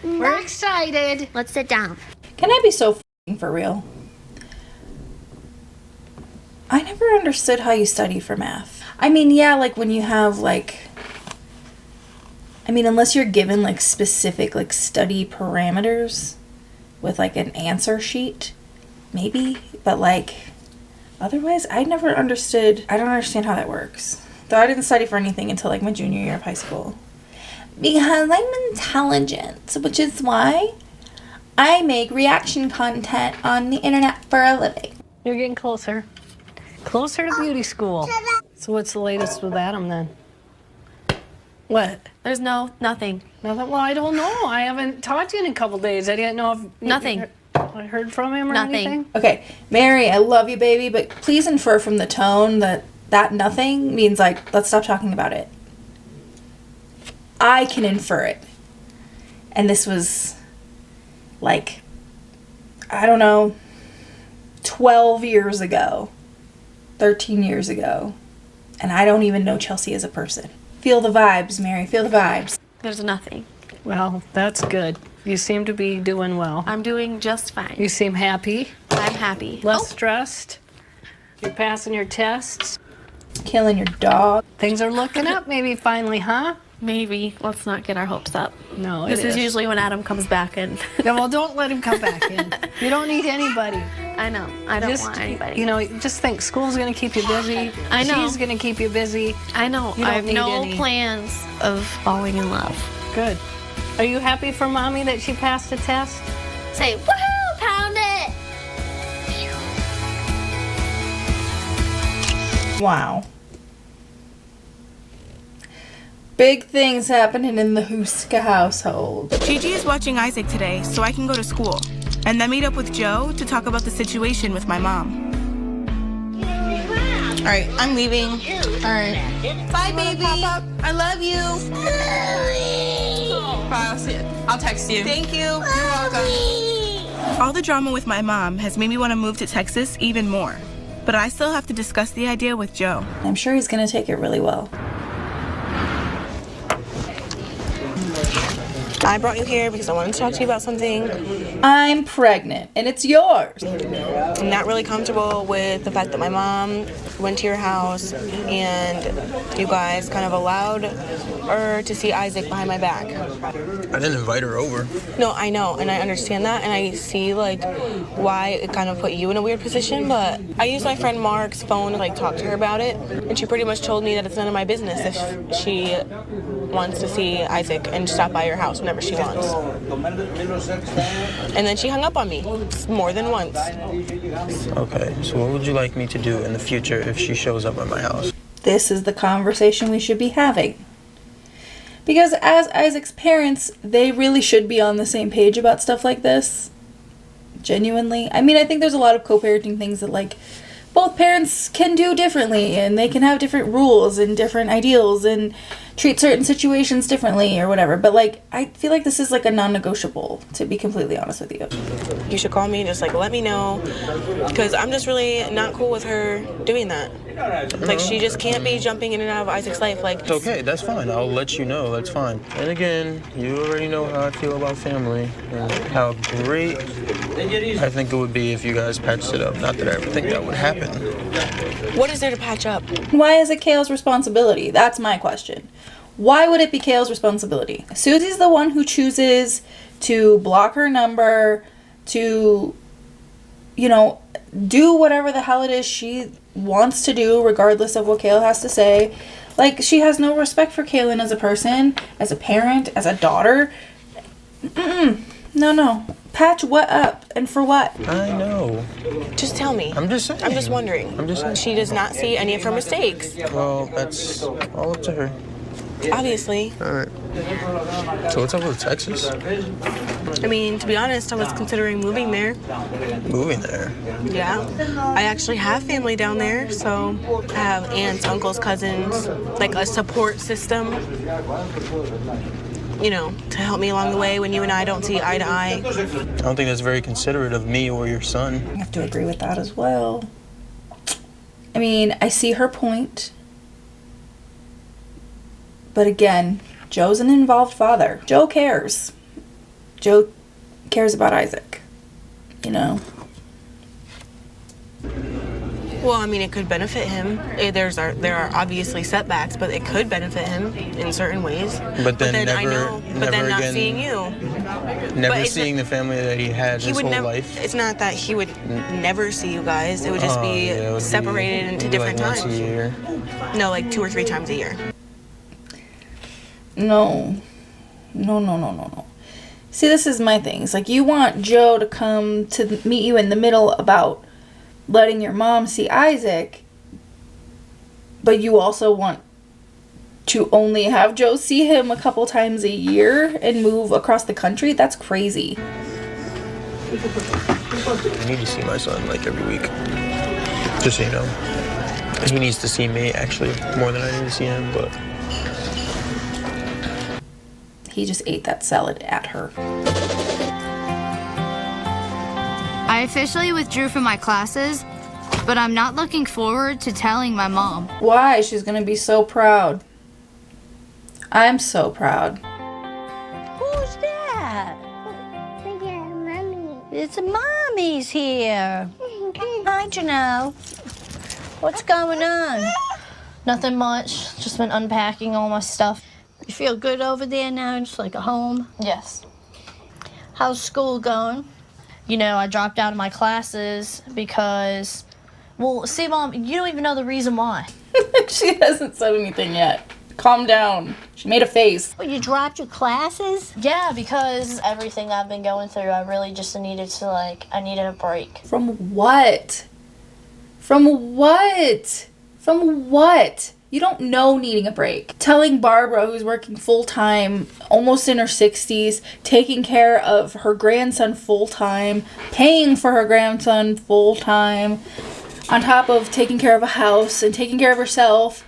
We're excited. Let's sit down. Can I be so f***ing for real? I never understood how you study for math. I mean, yeah, like when you have like, I mean, unless you're given like specific like study parameters with like an answer sheet, maybe, but like otherwise I never understood. I don't understand how that works. Though I didn't study for anything until like my junior year of high school. Because I'm intelligent, which is why I make reaction content on the internet for a living. You're getting closer. Closer to beauty school. So what's the latest with Adam then? What? There's nothing. Nothing? Well, I don't know. I haven't talked to you in a couple days. I didn't know if Nothing. I heard from him or anything. Okay, Mary, I love you, baby, but please infer from the tone that nothing means like, let's stop talking about it. I can infer it. And this was like, I don't know, 12 years ago. 13 years ago, and I don't even know Chelsea as a person. Feel the vibes, Mary, feel the vibes. There's nothing. Well, that's good. You seem to be doing well. I'm doing just fine. You seem happy. I'm happy. Less stressed. You're passing your tests. Killing your dog. Things are looking up maybe finally, huh? Maybe. Let's not get our hopes up. No, This is usually when Adam comes back in. Yeah, well, don't let him come back in. You don't need anybody. I know. I don't want anybody. You know, just think school's going to keep you busy. I know. She's going to keep you busy. I know. You don't I have need no any. plans of falling in love. Good. Are you happy for Mommy that she passed the test? Say, woohoo, pound it! Wow. Big things happening in the Huska household. Gigi is watching Isaac today, so I can go to school. And then meet up with Joe to talk about the situation with my mom. All right, I'm leaving. All right. Bye, baby. I love you. Bye, I'll see you. I'll text you. Thank you. You're welcome. All the drama with my mom has made me want to move to Texas even more. But I still have to discuss the idea with Joe. I'm sure he's going to take it really well. I brought you here because I wanted to talk to you about something. I'm pregnant, and it's yours. I'm not really comfortable with the fact that my mom went to your house and you guys kind of allowed her to see Isaac behind my back. I didn't invite her over. No, I know, and I understand that, and I see, like, why it kind of put you in a weird position, but I used my friend Mark's phone to, like, talk to her about it, and she pretty much told me that it's none of my business if she wants to see Isaac and stop by your house whenever she wants. And then she hung up on me more than once. Okay, so what would you like me to do in the future if she shows up at my house? This is the conversation we should be having. Because as Isaac's parents, they really should be on the same page about stuff like this. Genuinely. I mean, I think there's a lot of co-parenting things that, like, both parents can do differently, and they can have different rules and different ideals and treat certain situations differently or whatever. But, like, I feel like this is, like, a non-negotiable, to be completely honest with you. You should call me and just, like, let me know, because I'm just really not cool with her doing that. Like, she just can't be jumping in and out of Isaac's life. Like, It's okay, that's fine. I'll let you know, that's fine. And again, you already know how I feel about family and how great I think it would be if you guys patched it up. Not that I ever think that would happen. what is there to patch up? Why is it Kale's responsibility? That's my question. Why would it be Kale's responsibility? Susie's the one who chooses to block her number, to, you know, do whatever the hell it is she wants to do, regardless of what Kale has to say. Like, she has no respect for Kaylin as a person, as a parent, as a daughter. No. Patch what up, and for what? I know. Just tell me. I'm just saying. I'm just wondering. I'm just saying. She does not see any of her mistakes. Well, that's all up to her. Obviously. All right. So what's up with Texas? I mean, to be honest, I was considering moving there. Moving there? Yeah. I actually have family down there, so I have aunts, uncles, cousins, like a support system, you know, to help me along the way when you and I don't see eye to eye. I don't think that's very considerate of me or your son. I have to agree with that as well. I mean, I see her point. But again, Joe's an involved father. Joe cares. Joe cares about Isaac. You know? Well, I mean, it could benefit him. There are obviously setbacks, but it could benefit him in certain ways. But then I know, but then not again, seeing you. Never seeing the family that he had his whole life. It's not that he would never see you guys. It would just be separated into different times. Once a year. No, like 2 or 3 times a year. No. See, this is my thing. It's like, you want Joe to come to meet you in the middle about letting your mom see Isaac, but you also want to only have Joe see him a couple times a year and move across the country? That's crazy. I need to see my son like every week. Just so you know. He needs to see me actually more than I need to see him, but he just ate that salad at her. I officially withdrew from my classes, but I'm not looking forward to telling my mom. Why? She's gonna be so proud. I'm so proud. Who's that? It's Mommy's here. Hi, Jenelle. What's going on? Nothing much. Just been unpacking all my stuff. You feel good over there now? It's like a home? Yes. How's school going? You know, I dropped out of my classes because, well, see, Mom, you don't even know the reason why. She hasn't said anything yet. Calm down. She made a face. Well, you dropped your classes? Yeah, because everything I've been going through, I really just needed to, I needed a break. From what? From what? From what? You don't know needing a break. Telling Barbara, who's working full-time, almost in her 60s, taking care of her grandson full-time, paying for her grandson full-time, on top of taking care of a house and taking care of herself,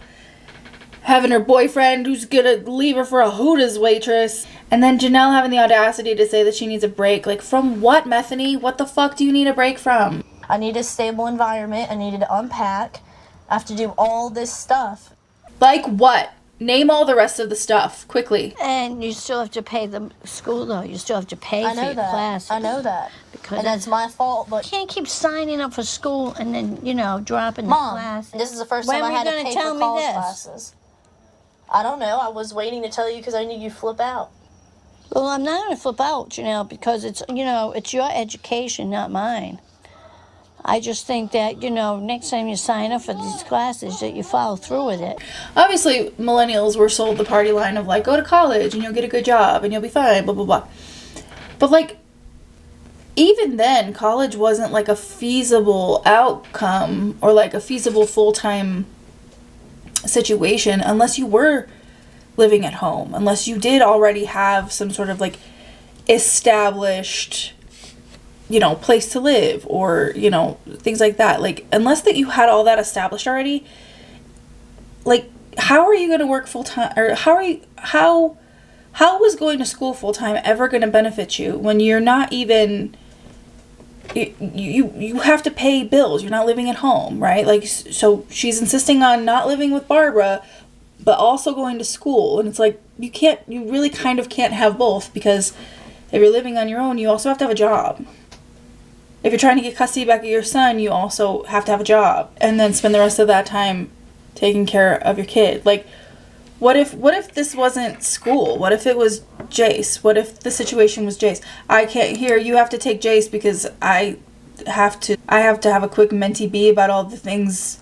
having her boyfriend who's gonna leave her for a Hooters waitress, and then Jenelle having the audacity to say that she needs a break. Like, from what, Methany? What the fuck do you need a break from? I need a stable environment. I needed to unpack. I have to do all this stuff. Like what? Name all the rest of the stuff quickly. And you still have to pay the school, though. You still have to pay for your classes. I know that. Because that's my fault, but... You can't keep signing up for school and then, you know, dropping Mom, the class. this is the first When time I were had you to gonna pay tell for me college this? classes. I don't know. I was waiting to tell you because I knew you'd flip out. Well, I'm not going to flip out, you know, because it's, you know, it's your education, not mine. I just think that, you know, next time you sign up for these classes, that you follow through with it. Obviously, millennials were sold the party line of like, go to college and you'll get a good job and you'll be fine, blah, blah, blah. But like, even then, college wasn't like a feasible outcome or like a feasible full-time situation unless you were living at home, unless you did already have some sort of like established, you know, place to live or, you know, things like that. Like, unless that you had all that established already, like, how are you going to work full time, or how was going to school full time ever going to benefit you when you're not even, you have to pay bills, you're not living at home, right? Like, so she's insisting on not living with Barbara, but also going to school. And it's like, you really kind of can't have both, because if you're living on your own, you also have to have a job. If you're trying to get custody back of your son, you also have to have a job and then spend the rest of that time taking care of your kid. Like, what if this wasn't school? What if it was Jace? What if the situation was Jace? I can't hear, you have to take Jace because I have to have a quick mentee B about all the things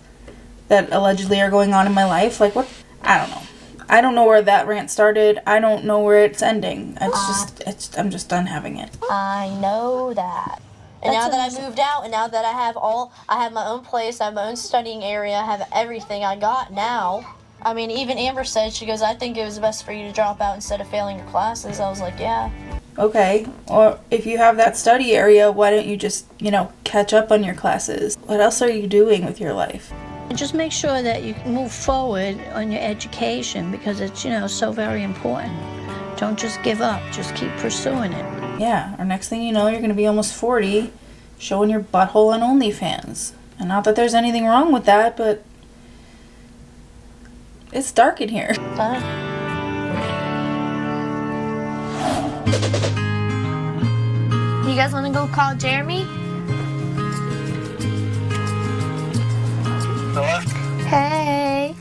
that allegedly are going on in my life. Like, what? I don't know. I don't know where that rant started. I don't know where it's ending. I'm just done having it. I know that. And now that I moved out, and now that I have my own place, I have my own studying area, I have everything I got now. I mean, even Amber said, she goes, I think it was best for you to drop out instead of failing your classes. I was like, yeah. Okay, or if you have that study area, why don't you just, you know, catch up on your classes? What else are you doing with your life? Just make sure that you move forward on your education, because it's, you know, so very important. Don't just give up, just keep pursuing it. Yeah, or next thing you know, you're going to be almost 40, showing your butthole on OnlyFans. And not that there's anything wrong with that, but it's dark in here. You guys want to go call Jeremy? Hello? Hey.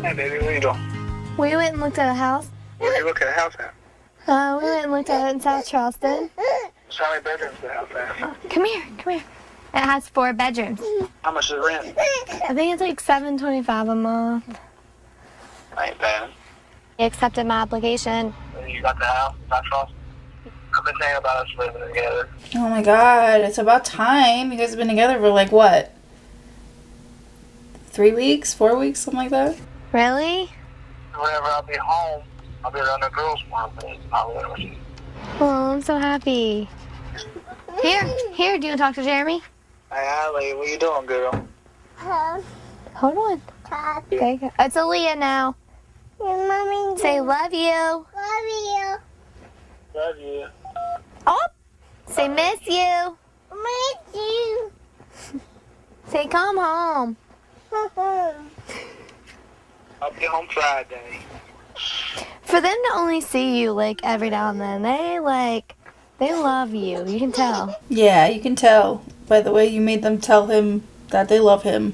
Hey, baby, what are you doing? We went and looked at a house. Where are you looking at a house at? We went and looked at it in South Charleston. So how many bedrooms does the house have? Come here. It has 4 bedrooms. How much is the rent? I think it's like $725 a month. Ain't bad. He accepted my application. You got the house, not Charleston? I've been thinking about us living together. Oh my god, it's about time. You guys have been together for like what? 3 weeks, 4 weeks, something like that? Really? Whenever I'll be home, I'll be around the girls more, but I'll live with you. Oh, I'm so happy. Here, do you want to talk to Jeremy? Hey, Allie, what you doing, girl? Hold on. There you go. It's Aaliyah now. Mommy. Say love you. Love you. Love you. Oh. Say miss you. Miss you. Say come home. I'll be home Friday. For them to only see you like every now and then, they love you. You can tell. Yeah, you can tell by the way you made them tell him that they love him.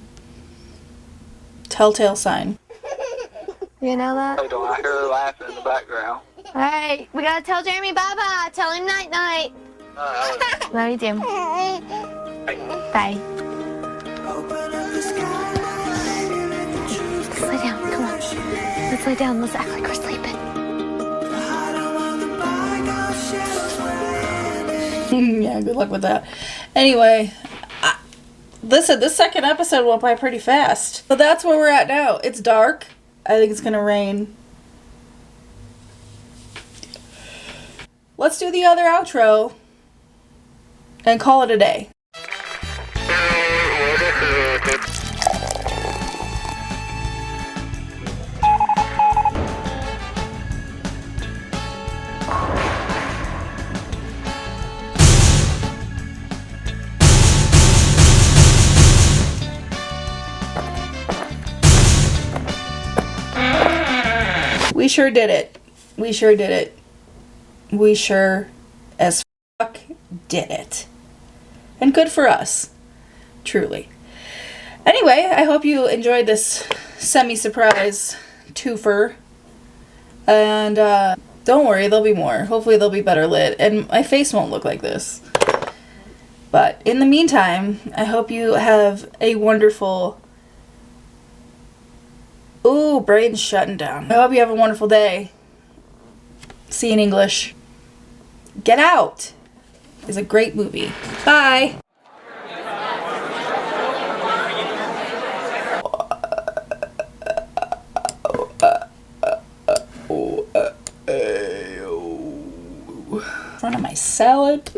Telltale sign. You know that? I don't. I hear her laughing in the background. All right, we gotta tell Jeremy bye-bye. Tell him night-night. Love you too. Bye. Let's lay down, come on. Let's lay down, let's act like we're sleeping. Yeah, good luck with that. Anyway, listen, this second episode went by pretty fast. But that's where we're at now. It's dark. I think it's gonna rain. Let's do the other outro and call it a day. We sure did it. We sure did it. We sure as fuck did it. And good for us. Truly. Anyway, I hope you enjoyed this semi-surprise twofer. And don't worry, there'll be more. Hopefully they'll be better lit. And my face won't look like this. But in the meantime, I hope you have a wonderful... Ooh, brain's shutting down. I hope you have a wonderful day. See you in English. Get Out is a great movie. Bye. In front of my salad.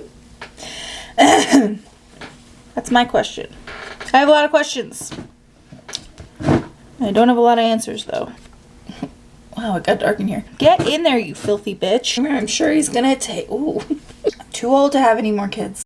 That's my question. I have a lot of questions. I don't have a lot of answers, though. Wow, it got dark in here. Get in there, you filthy bitch. I'm sure he's gonna take... Ooh. I'm too old to have any more kids.